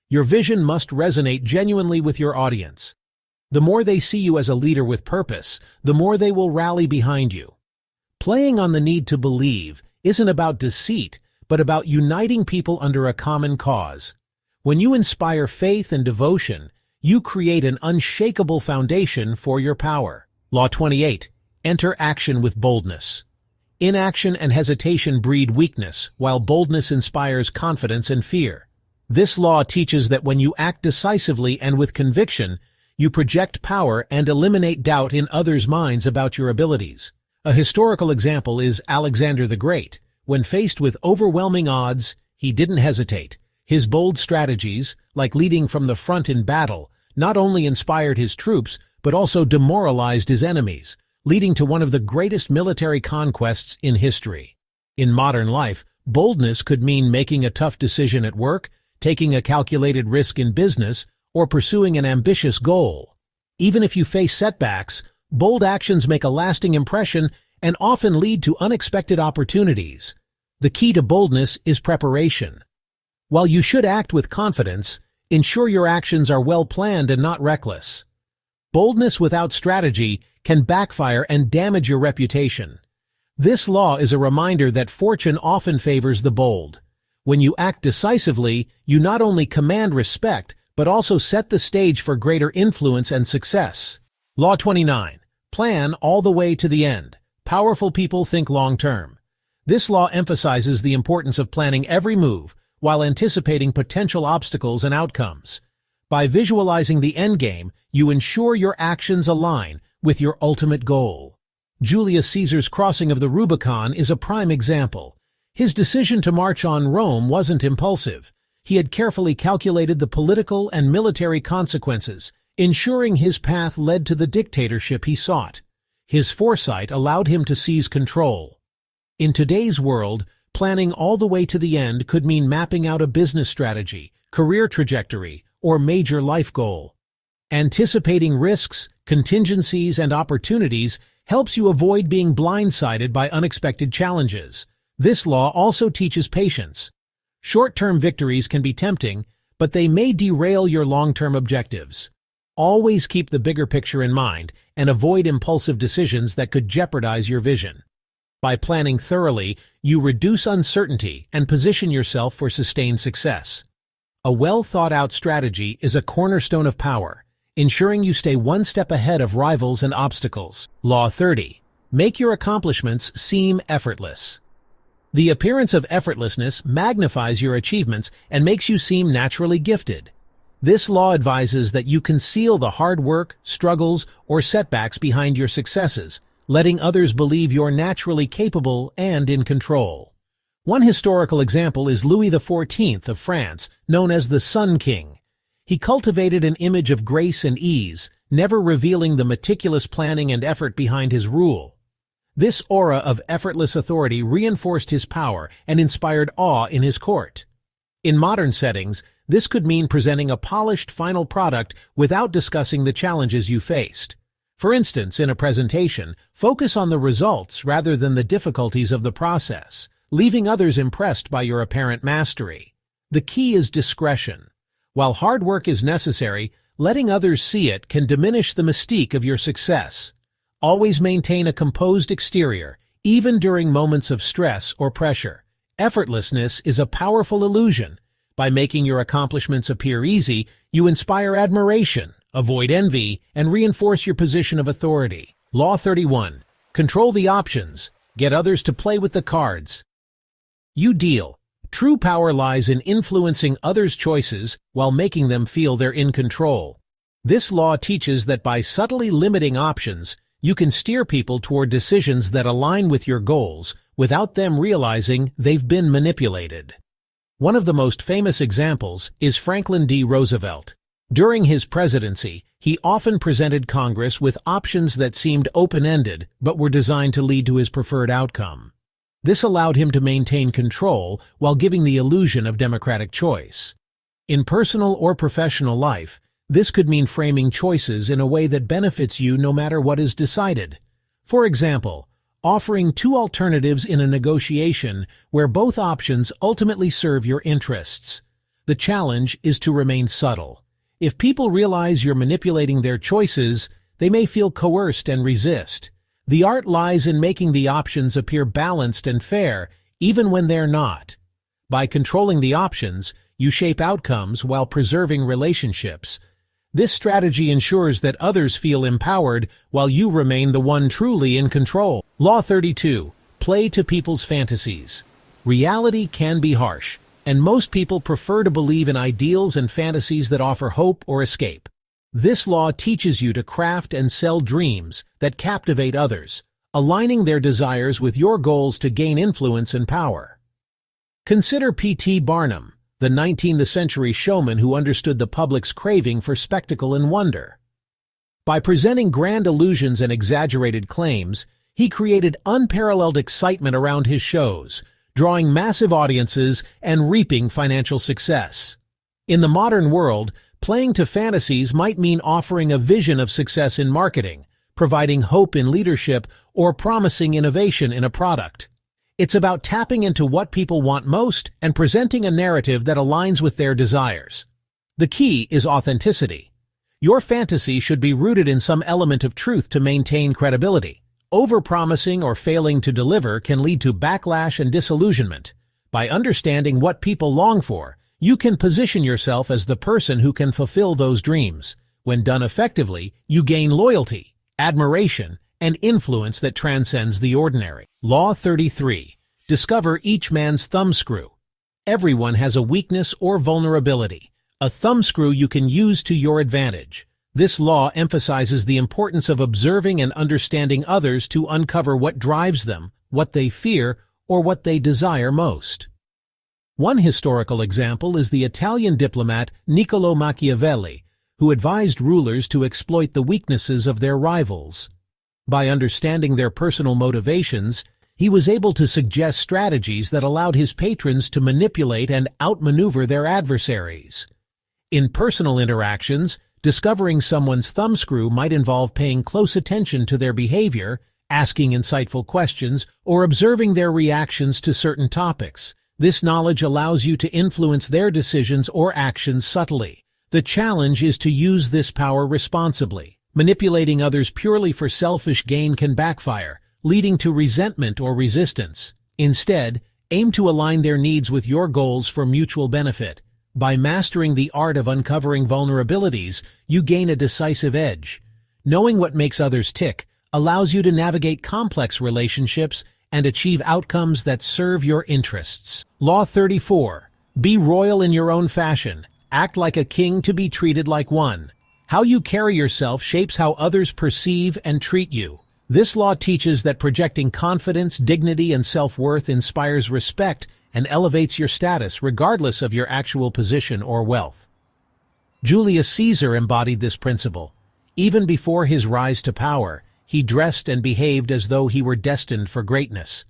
Your vision must resonate genuinely with your audience. The more they see you as a leader with purpose, the more they will rally behind you. Playing on the need to believe isn't about deceit, but about uniting people under a common cause. When you inspire faith and devotion, you create an unshakable foundation for your power. Law 28. Enter action with boldness. Inaction and hesitation breed weakness, while boldness inspires confidence and fear. This law teaches that when you act decisively and with conviction, you project power and eliminate doubt in others' minds about your abilities. A historical example is Alexander the Great. When faced with overwhelming odds, he didn't hesitate. His bold strategies, like leading from the front in battle, not only inspired his troops, but also demoralized his enemies, leading to one of the greatest military conquests in history. In modern life, boldness could mean making a tough decision at work, taking a calculated risk in business, or pursuing an ambitious goal. Even if you face setbacks, bold actions make a lasting impression and often lead to unexpected opportunities. The key to boldness is preparation. While you should act with confidence, ensure your actions are well planned and not reckless. Boldness without strategy can backfire and damage your reputation. This law is a reminder that fortune often favors the bold. When you act decisively, you not only command respect, but also set the stage for greater influence and success. Law 29. Plan all the way to the end. Powerful people think long-term. This law emphasizes the importance of planning every move while anticipating potential obstacles and outcomes. By visualizing the endgame, you ensure your actions align with your ultimate goal. Julius Caesar's crossing of the Rubicon is a prime example. His decision to march on Rome wasn't impulsive. He had carefully calculated the political and military consequences, ensuring his path led to the dictatorship he sought. His foresight allowed him to seize control. In today's world, planning all the way to the end could mean mapping out a business strategy, career trajectory, or major life goal. Anticipating risks, contingencies, and opportunities helps you avoid being blindsided by unexpected challenges. This law also teaches patience. Short-term victories can be tempting, but they may derail your long-term objectives. Always keep the bigger picture in mind and avoid impulsive decisions that could jeopardize your vision. By planning thoroughly, you reduce uncertainty and position yourself for sustained success. A well-thought-out strategy is a cornerstone of power, ensuring you stay one step ahead of rivals and obstacles. Law 30. Make your accomplishments seem effortless. The appearance of effortlessness magnifies your achievements and makes you seem naturally gifted. This law advises that you conceal the hard work, struggles, or setbacks behind your successes, letting others believe you're naturally capable and in control. One historical example is Louis XIV of France, known as the Sun King. He cultivated an image of grace and ease, never revealing the meticulous planning and effort behind his rule. This aura of effortless authority reinforced his power and inspired awe in his court. In modern settings, this could mean presenting a polished final product without discussing the challenges you faced. For instance, in a presentation, focus on the results rather than the difficulties of the process, leaving others impressed by your apparent mastery. The key is discretion. While hard work is necessary, letting others see it can diminish the mystique of your success. Always maintain a composed exterior, even during moments of stress or pressure. Effortlessness is a powerful illusion. By making your accomplishments appear easy, you inspire admiration, avoid envy, and reinforce your position of authority. Law 31. Control the options. Get others to play with the cards. You deal. True power lies in influencing others' choices while making them feel they're in control. This law teaches that by subtly limiting options, you can steer people toward decisions that align with your goals without them realizing they've been manipulated. One of the most famous examples is Franklin D. Roosevelt. During his presidency, he often presented Congress with options that seemed open-ended but were designed to lead to his preferred outcome. This allowed him to maintain control while giving the illusion of democratic choice. In personal or professional life, this could mean framing choices in a way that benefits you no matter what is decided. For example, offering two alternatives in a negotiation where both options ultimately serve your interests. The challenge is to remain subtle. If people realize you're manipulating their choices, they may feel coerced and resist. The art lies in making the options appear balanced and fair, even when they're not. By controlling the options, you shape outcomes while preserving relationships. This strategy ensures that others feel empowered while you remain the one truly in control. Law 32. Play to people's fantasies. Reality can be harsh, and most people prefer to believe in ideals and fantasies that offer hope or escape. This law teaches you to craft and sell dreams that captivate others, aligning their desires with your goals to gain influence and power. Consider P.T. Barnum, the 19th century showman who understood the public's craving for spectacle and wonder. By presenting grand illusions and exaggerated claims, he created unparalleled excitement around his shows, drawing massive audiences and reaping financial success. In the modern world, playing to fantasies might mean offering a vision of success in marketing, providing hope in leadership, or promising innovation in a product. It's about tapping into what people want most and presenting a narrative that aligns with their desires. The key is authenticity. Your fantasy should be rooted in some element of truth to maintain credibility. Overpromising or failing to deliver can lead to backlash and disillusionment. By understanding what people long for, you can position yourself as the person who can fulfill those dreams. When done effectively, you gain loyalty, admiration, and influence that transcends the ordinary. Law 33. Discover each man's thumbscrew. Everyone has a weakness or vulnerability, a thumbscrew you can use to your advantage. This law emphasizes the importance of observing and understanding others to uncover what drives them, what they fear, or what they desire most. One historical example is the Italian diplomat Niccolò Machiavelli, who advised rulers to exploit the weaknesses of their rivals. By understanding their personal motivations, he was able to suggest strategies that allowed his patrons to manipulate and outmaneuver their adversaries. In personal interactions, discovering someone's thumbscrew might involve paying close attention to their behavior, asking insightful questions, or observing their reactions to certain topics. This knowledge allows you to influence their decisions or actions subtly. The challenge is to use this power responsibly. Manipulating others purely for selfish gain can backfire, leading to resentment or resistance. Instead, aim to align their needs with your goals for mutual benefit. By mastering the art of uncovering vulnerabilities, you gain a decisive edge. Knowing what makes others tick allows you to navigate complex relationships and achieve outcomes that serve your interests. Law 34. Be royal in your own fashion. Act like a king to be treated like one. How you carry yourself shapes how others perceive and treat you. This law teaches that projecting confidence, dignity, and self-worth inspires respect and elevates your status regardless of your actual position or wealth. Julius Caesar embodied this principle. Even before his rise to power, he dressed and behaved as though he were destined for greatness.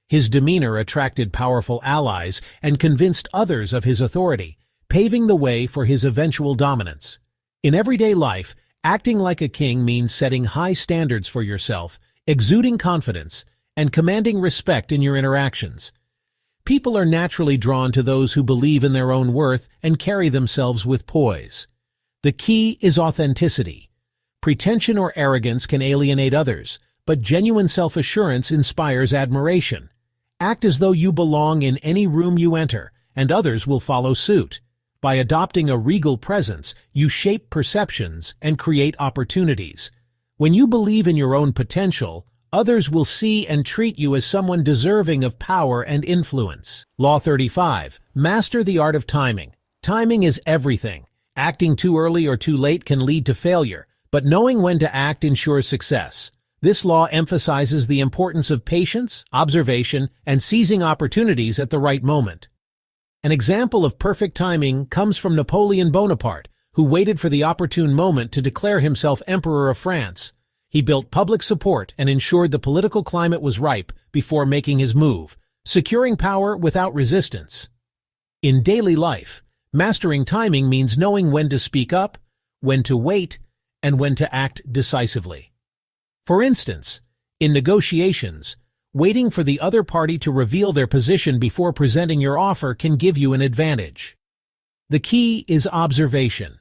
His demeanor attracted powerful allies and convinced others of his authority, paving the way for his eventual dominance. In everyday life, Acting like a king means setting high standards for yourself, exuding confidence, and commanding respect in your interactions. People are naturally drawn to those who believe in their own worth and carry themselves with poise. The key is authenticity. Pretension or arrogance can alienate others, but genuine self-assurance inspires admiration. Act as though you belong in any room you enter, and others will follow suit. By adopting a regal presence, you shape perceptions and create opportunities. When you believe in your own potential, others will see and treat you as someone deserving of power and influence. Law 35. Master the art of timing. Timing is everything. Acting too early or too late can lead to failure, but knowing when to act ensures success. This law emphasizes the importance of patience, observation, and seizing opportunities at the right moment. An example of perfect timing comes from Napoleon Bonaparte, who waited for the opportune moment to declare himself Emperor of France. He built public support and ensured the political climate was ripe before making his move, securing power without resistance. In daily life, mastering timing means knowing when to speak up, when to wait, and when to act decisively. For instance, in negotiations, waiting for the other party to reveal their position before presenting your offer can give you an advantage. The key is observation.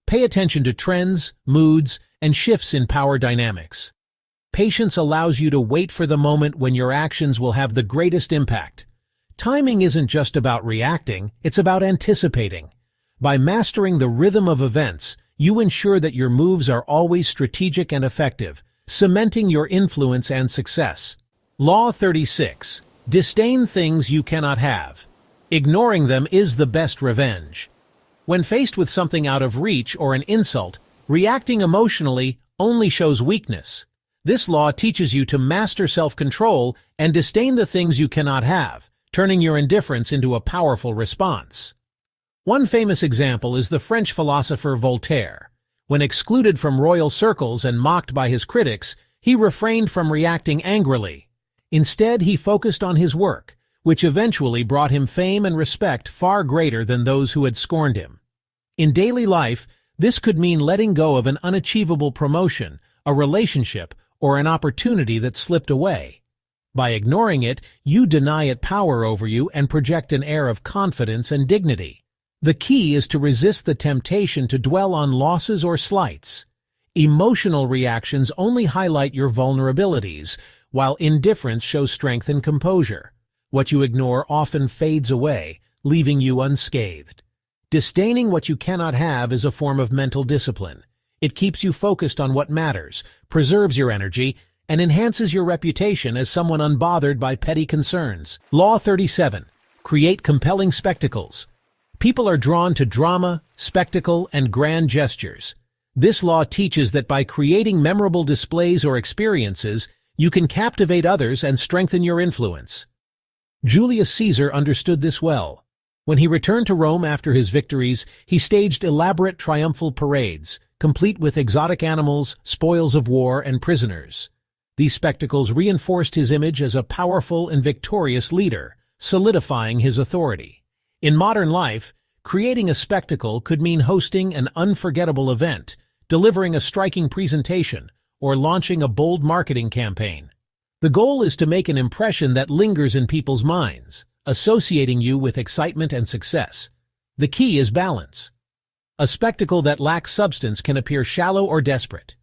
Pay attention to trends, moods, and shifts in power dynamics. Patience allows you to wait for the moment when your actions will have the greatest impact. Timing isn't just about reacting, it's about anticipating. By mastering the rhythm of events, you ensure that your moves are always strategic and effective, cementing your influence and success. Law 36. Disdain things you cannot have. Ignoring them is the best revenge. When faced with something out of reach or an insult, reacting emotionally only shows weakness. This law teaches you to master self-control and disdain the things you cannot have, turning your indifference into a powerful response. One famous example is the French philosopher Voltaire. When excluded from royal circles and mocked by his critics, he refrained from reacting angrily. Instead, he focused on his work, which eventually brought him fame and respect far greater than those who had scorned him. In daily life, this could mean letting go of an unachievable promotion, a relationship, or an opportunity that slipped away. By ignoring it, you deny it power over you and project an air of confidence and dignity. The key is to resist the temptation to dwell on losses or slights. Emotional reactions only highlight your vulnerabilities, while indifference shows strength and composure. What you ignore often fades away, leaving you unscathed. Disdaining what you cannot have is a form of mental discipline. It keeps you focused on what matters, preserves your energy, and enhances your reputation as someone unbothered by petty concerns. Law 37. Create compelling spectacles. People are drawn to drama, spectacle, and grand gestures. This law teaches that by creating memorable displays or experiences, you can captivate others and strengthen your influence. Julius Caesar understood this well. When he returned to Rome after his victories, he staged elaborate triumphal parades, complete with exotic animals, spoils of war, and prisoners. These spectacles reinforced his image as a powerful and victorious leader, solidifying his authority. In modern life, creating a spectacle could mean hosting an unforgettable event, delivering a striking presentation, or launching a bold marketing campaign. The goal is to make an impression that lingers in people's minds, associating you with excitement and success. The key is balance. A spectacle that lacks substance can appear shallow or desperate.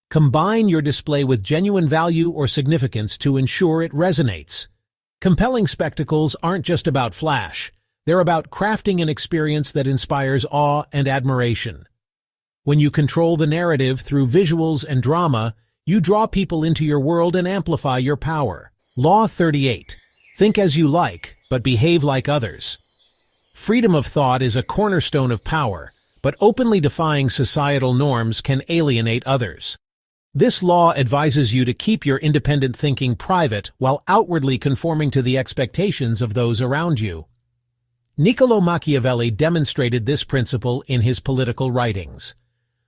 Combine your display with genuine value or significance to ensure it resonates. Compelling spectacles aren't just about flash. They're about crafting an experience that inspires awe and admiration. When you control the narrative through visuals and drama, you draw people into your world and amplify your power. Law 38. Think as you like, but behave like others. Freedom of thought is a cornerstone of power, but openly defying societal norms can alienate others. This law advises you to keep your independent thinking private while outwardly conforming to the expectations of those around you. Niccolò Machiavelli demonstrated this principle in his political writings.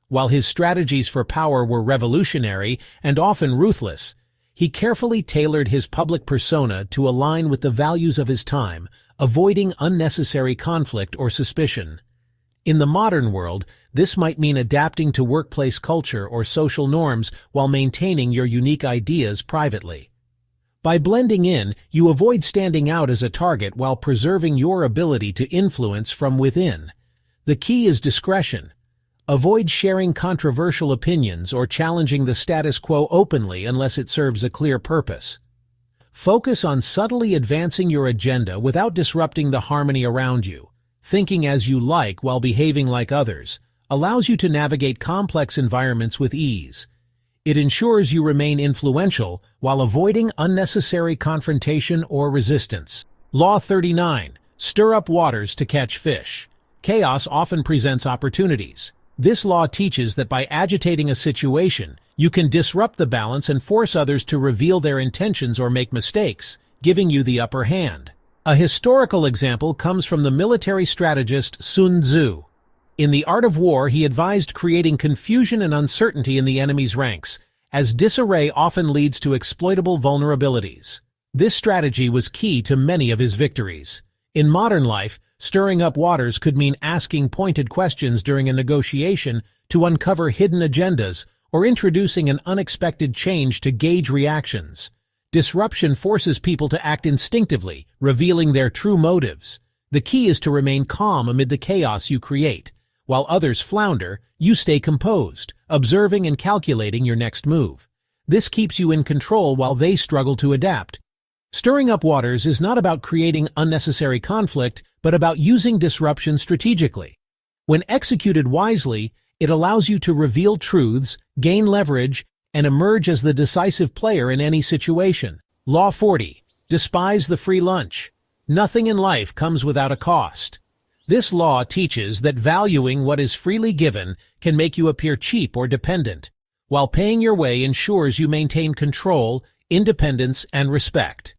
While his strategies for power were revolutionary and often ruthless, he carefully tailored his public persona to align with the values of his time, avoiding unnecessary conflict or suspicion. In the modern world, this might mean adapting to workplace culture or social norms while maintaining your unique ideas privately. By blending in, you avoid standing out as a target while preserving your ability to influence from within. The key is discretion. Avoid sharing controversial opinions or challenging the status quo openly unless it serves a clear purpose. Focus on subtly advancing your agenda without disrupting the harmony around you. Thinking as you like while behaving like others allows you to navigate complex environments with ease. It ensures you remain influential while avoiding unnecessary confrontation or resistance. Law 39. Stir up waters to catch fish. Chaos often presents opportunities. This law teaches that by agitating a situation, you can disrupt the balance and force others to reveal their intentions or make mistakes, giving you the upper hand. A historical example comes from the military strategist Sun Tzu. In The Art of War, he advised creating confusion and uncertainty in the enemy's ranks, as disarray often leads to exploitable vulnerabilities. This strategy was key to many of his victories. In modern life, stirring up waters could mean asking pointed questions during a negotiation to uncover hidden agendas or introducing an unexpected change to gauge reactions. Disruption forces people to act instinctively, revealing their true motives. The key is to remain calm amid the chaos you create. While others flounder, you stay composed, observing and calculating your next move. This keeps you in control while they struggle to adapt. Stirring up waters is not about creating unnecessary conflict, but about using disruption strategically. When executed wisely, it allows you to reveal truths, gain leverage, and emerge as the decisive player in any situation. Law 40. Despise the free lunch. Nothing in life comes without a cost. This law teaches that valuing what is freely given can make you appear cheap or dependent, while paying your way ensures you maintain control, independence, and respect.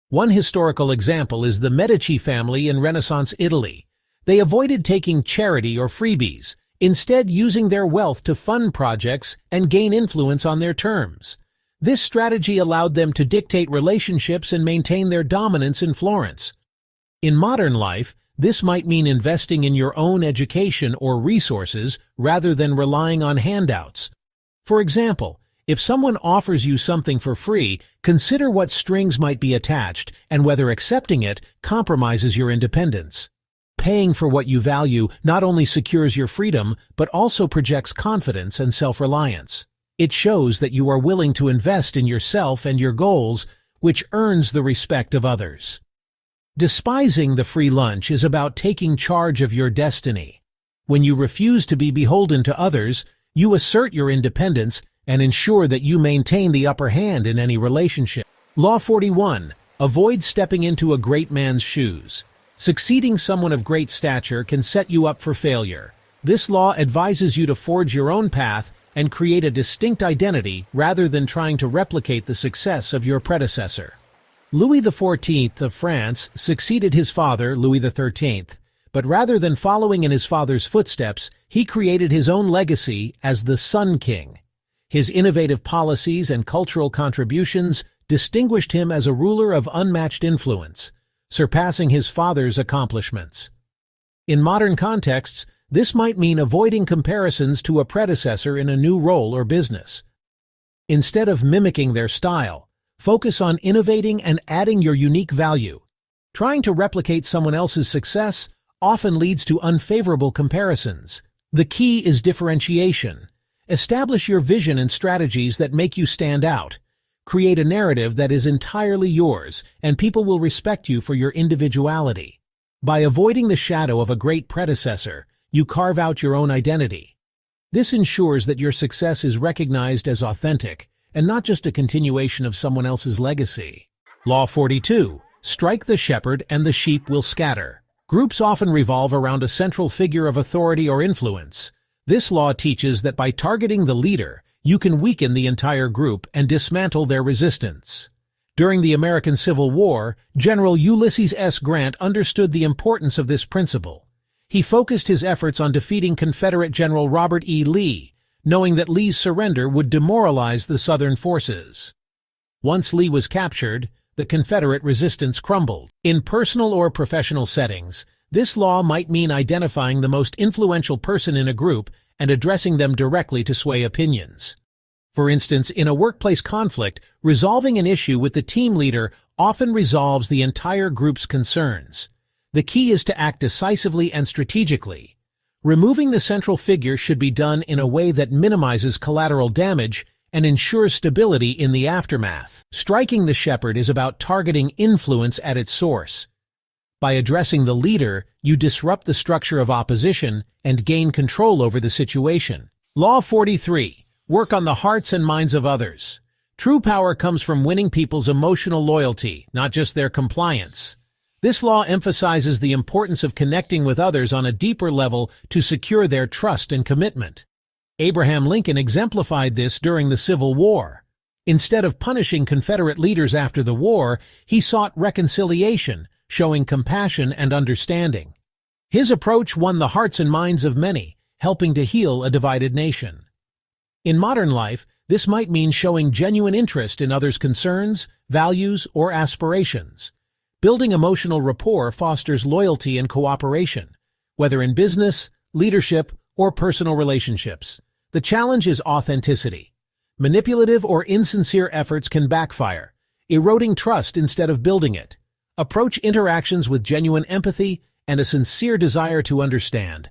One historical example is the Medici family in Renaissance Italy. They avoided taking charity or freebies, instead using their wealth to fund projects and gain influence on their terms. This strategy allowed them to dictate relationships and maintain their dominance in Florence. In modern life, this might mean investing in your own education or resources rather than relying on handouts. For example, if someone offers you something for free, consider what strings might be attached and whether accepting it compromises your independence. Paying for what you value not only secures your freedom, but also projects confidence and self-reliance. It shows that you are willing to invest in yourself and your goals, which earns the respect of others. Despising the free lunch is about taking charge of your destiny. When you refuse to be beholden to others, you assert your independence and ensure that you maintain the upper hand in any relationship. Law 41. Avoid stepping into a great man's shoes. Succeeding someone of great stature can set you up for failure. This law advises you to forge your own path and create a distinct identity rather than trying to replicate the success of your predecessor. Louis XIV of France succeeded his father, Louis XIII, but rather than following in his father's footsteps, he created his own legacy as the Sun King. His innovative policies and cultural contributions distinguished him as a ruler of unmatched influence, surpassing his father's accomplishments. In modern contexts, this might mean avoiding comparisons to a predecessor in a new role or business. Instead of mimicking their style, focus on innovating and adding your unique value. Trying to replicate someone else's success often leads to unfavorable comparisons. The key is differentiation. Establish your vision and strategies that make you stand out. Create a narrative that is entirely yours, and people will respect you for your individuality. By avoiding the shadow of a great predecessor, you carve out your own identity. This ensures that your success is recognized as authentic, and not just a continuation of someone else's legacy. Law 42. Strike the shepherd and the sheep will scatter. Groups often revolve around a central figure of authority or influence. This law teaches that by targeting the leader, you can weaken the entire group and dismantle their resistance. During the American Civil War, General Ulysses S. Grant understood the importance of this principle. He focused his efforts on defeating Confederate General Robert E. Lee, knowing that Lee's surrender would demoralize the Southern forces. Once Lee was captured, the Confederate resistance crumbled. In personal or professional settings, This law might mean identifying the most influential person in a group and addressing them directly to sway opinions. For instance, in a workplace conflict, resolving an issue with the team leader often resolves the entire group's concerns. The key is to act decisively and strategically. Removing the central figure should be done in a way that minimizes collateral damage and ensures stability in the aftermath. Striking the shepherd is about targeting influence at its source. By addressing the leader, you disrupt the structure of opposition and gain control over the situation. Law 43. Work on the hearts and minds of others. True power comes from winning people's emotional loyalty, not just their compliance. This law emphasizes the importance of connecting with others on a deeper level to secure their trust and commitment. Abraham Lincoln exemplified this during the Civil War. Instead of punishing Confederate leaders after the war, he sought reconciliation, showing compassion and understanding. His approach won the hearts and minds of many, helping to heal a divided nation. In modern life, this might mean showing genuine interest in others' concerns, values, or aspirations. Building emotional rapport fosters loyalty and cooperation, whether in business, leadership, or personal relationships. The challenge is authenticity. Manipulative or insincere efforts can backfire, eroding trust instead of building it. Approach interactions with genuine empathy and a sincere desire to understand.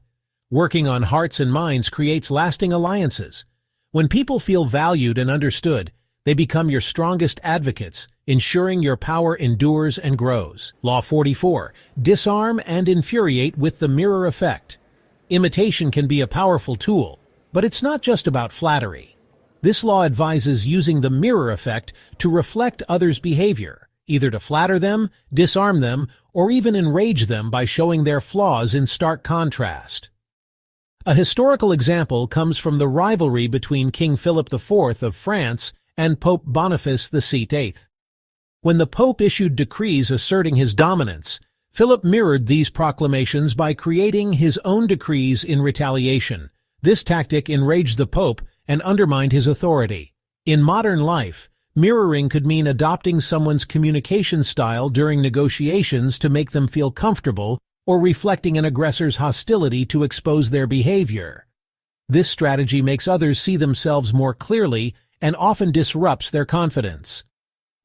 Working on hearts and minds creates lasting alliances. When people feel valued and understood, they become your strongest advocates, ensuring your power endures and grows. Law 44. Disarm and infuriate with the mirror effect. Imitation can be a powerful tool, but it's not just about flattery. This law advises using the mirror effect to reflect others' behavior, either to flatter them, disarm them, or even enrage them by showing their flaws in stark contrast. A historical example comes from the rivalry between King Philip IV of France and Pope Boniface VIII. When the Pope issued decrees asserting his dominance, Philip mirrored these proclamations by creating his own decrees in retaliation. This tactic enraged the Pope and undermined his authority. In modern life, mirroring could mean adopting someone's communication style during negotiations to make them feel comfortable, or reflecting an aggressor's hostility to expose their behavior. This strategy makes others see themselves more clearly and often disrupts their confidence.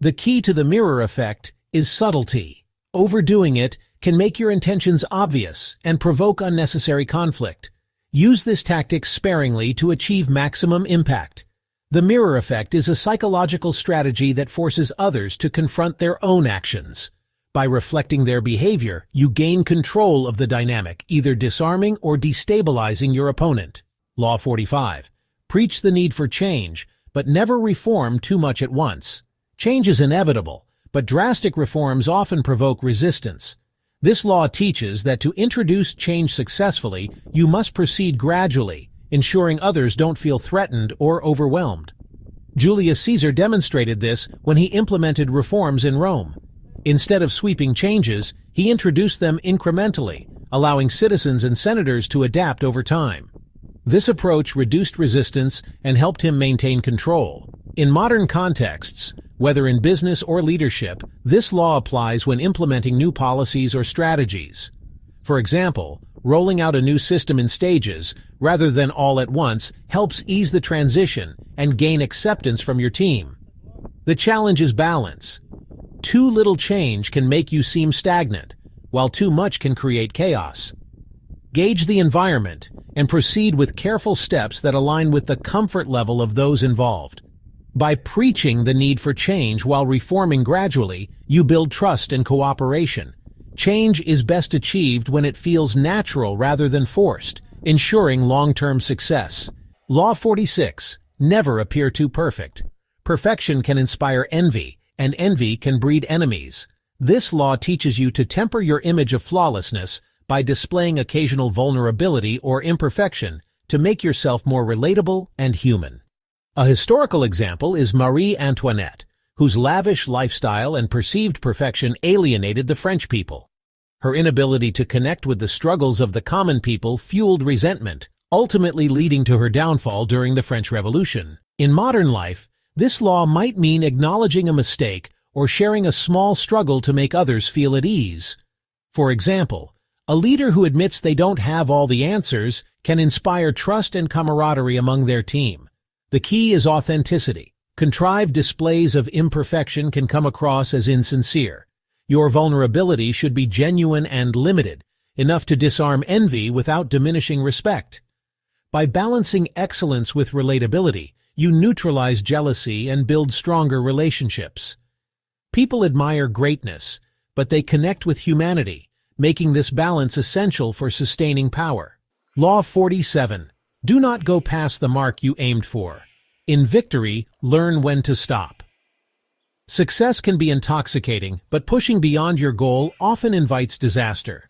The key to the mirror effect is subtlety. Overdoing it can make your intentions obvious and provoke unnecessary conflict. Use this tactic sparingly to achieve maximum impact. The mirror effect is a psychological strategy that forces others to confront their own actions. By reflecting their behavior, you gain control of the dynamic, either disarming or destabilizing your opponent. Law 45. Preach the need for change, but never reform too much at once. Change is inevitable, but drastic reforms often provoke resistance. This law teaches that to introduce change successfully, you must proceed gradually, ensuring others don't feel threatened or overwhelmed. Julius Caesar demonstrated this when he implemented reforms in Rome. Instead of sweeping changes, he introduced them incrementally, allowing citizens and senators to adapt over time. This approach reduced resistance and helped him maintain control. In modern contexts, whether in business or leadership, this law applies when implementing new policies or strategies. For example, rolling out a new system in stages, rather than all at once, helps ease the transition and gain acceptance from your team. The challenge is balance. Too little change can make you seem stagnant, while too much can create chaos. Gauge the environment and proceed with careful steps that align with the comfort level of those involved. By preaching the need for change while reforming gradually, you build trust and cooperation. Change is best achieved when it feels natural rather than forced, ensuring long-term success. Law 46. Never appear too perfect. Perfection can inspire envy, and envy can breed enemies. This law teaches you to temper your image of flawlessness by displaying occasional vulnerability or imperfection to make yourself more relatable and human. A historical example is Marie Antoinette, whose lavish lifestyle and perceived perfection alienated the French people. Her inability to connect with the struggles of the common people fueled resentment, ultimately leading to her downfall during the French Revolution. In modern life, this law might mean acknowledging a mistake or sharing a small struggle to make others feel at ease. For example, A leader who admits they don't have all the answers can inspire trust and camaraderie among their team. The key is authenticity. Contrived displays of imperfection can come across as insincere. Your vulnerability should be genuine and limited, enough to disarm envy without diminishing respect. By balancing excellence with relatability, you neutralize jealousy and build stronger relationships. People admire greatness, but they connect with humanity, making this balance essential for sustaining power. Law 47. Do not go past the mark you aimed for. In victory, learn when to stop. Success can be intoxicating, but pushing beyond your goal often invites disaster.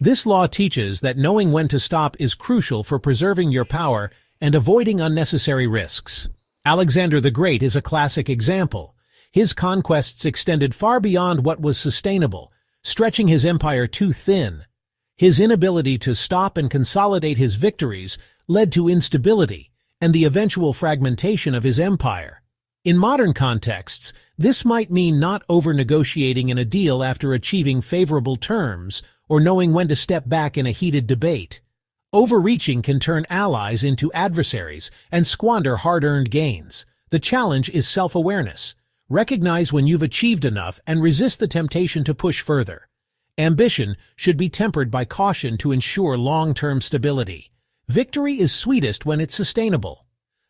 This law teaches that knowing when to stop is crucial for preserving your power and avoiding unnecessary risks. Alexander the Great is a classic example. His conquests extended far beyond what was sustainable, stretching his empire too thin. His inability to stop and consolidate his victories led to instability and the eventual fragmentation of his empire. In modern contexts, this might mean not over-negotiating in a deal after achieving favorable terms or knowing when to step back in a heated debate. Overreaching can turn allies into adversaries and squander hard-earned gains. The challenge is self-awareness. Recognize when you've achieved enough and resist the temptation to push further. Ambition should be tempered by caution to ensure long-term stability. Victory is sweetest when it's sustainable.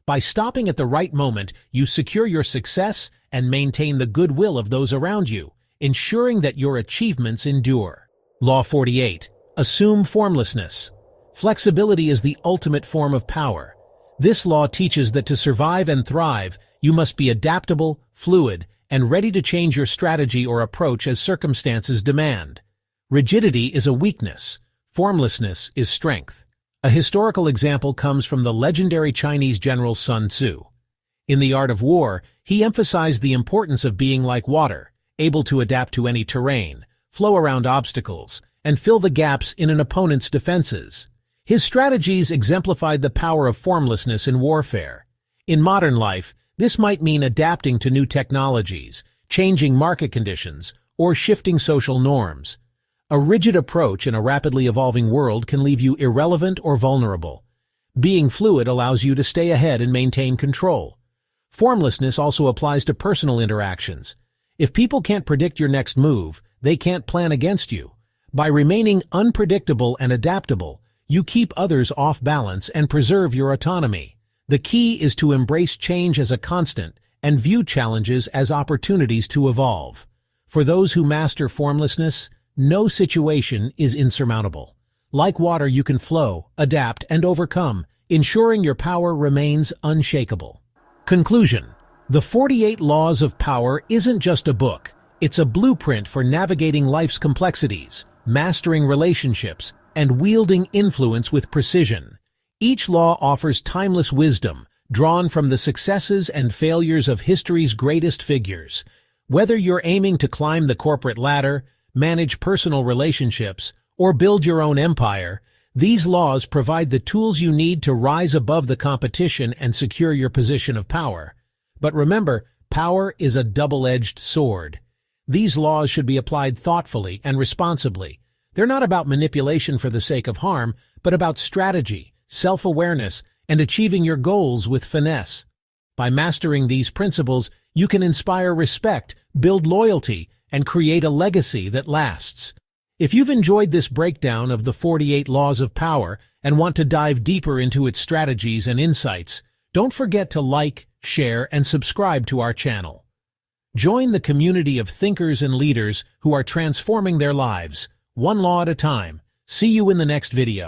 By stopping at the right moment, you secure your success and maintain the goodwill of those around you, ensuring that your achievements endure. Law 48. Assume formlessness. Flexibility is the ultimate form of power. This law teaches that to survive and thrive, you must be adaptable, fluid, and ready to change your strategy or approach as circumstances demand. Rigidity is a weakness. Formlessness is strength. A historical example comes from the legendary Chinese general Sun Tzu. In The Art of War, he emphasized the importance of being like water, able to adapt to any terrain, flow around obstacles, and fill the gaps in an opponent's defenses. His strategies exemplified the power of formlessness in warfare. In modern life, this might mean adapting to new technologies, changing market conditions, or shifting social norms. A rigid approach in a rapidly evolving world can leave you irrelevant or vulnerable. Being fluid allows you to stay ahead and maintain control. Formlessness also applies to personal interactions. If people can't predict your next move, they can't plan against you. By remaining unpredictable and adaptable, you keep others off balance and preserve your autonomy. The key is to embrace change as a constant and view challenges as opportunities to evolve. For those who master formlessness, no situation is insurmountable. Like water, you can flow, adapt, and overcome, ensuring your power remains unshakable. Conclusion. The 48 Laws of Power isn't just a book. It's a blueprint for navigating life's complexities, mastering relationships, and wielding influence with precision. Each law offers timeless wisdom, drawn from the successes and failures of history's greatest figures. Whether you're aiming to climb the corporate ladder, manage personal relationships, or build your own empire, these laws provide the tools you need to rise above the competition and secure your position of power. But remember, power is a double-edged sword. These laws should be applied thoughtfully and responsibly. They're not about manipulation for the sake of harm, but about strategy, self-awareness, and achieving your goals with finesse. By mastering these principles, you can inspire respect, build loyalty, and create a legacy that lasts. If you've enjoyed this breakdown of the 48 Laws of Power and want to dive deeper into its strategies and insights, don't forget to like, share, and subscribe to our channel. Join the community of thinkers and leaders who are transforming their lives, one law at a time. See you in the next video.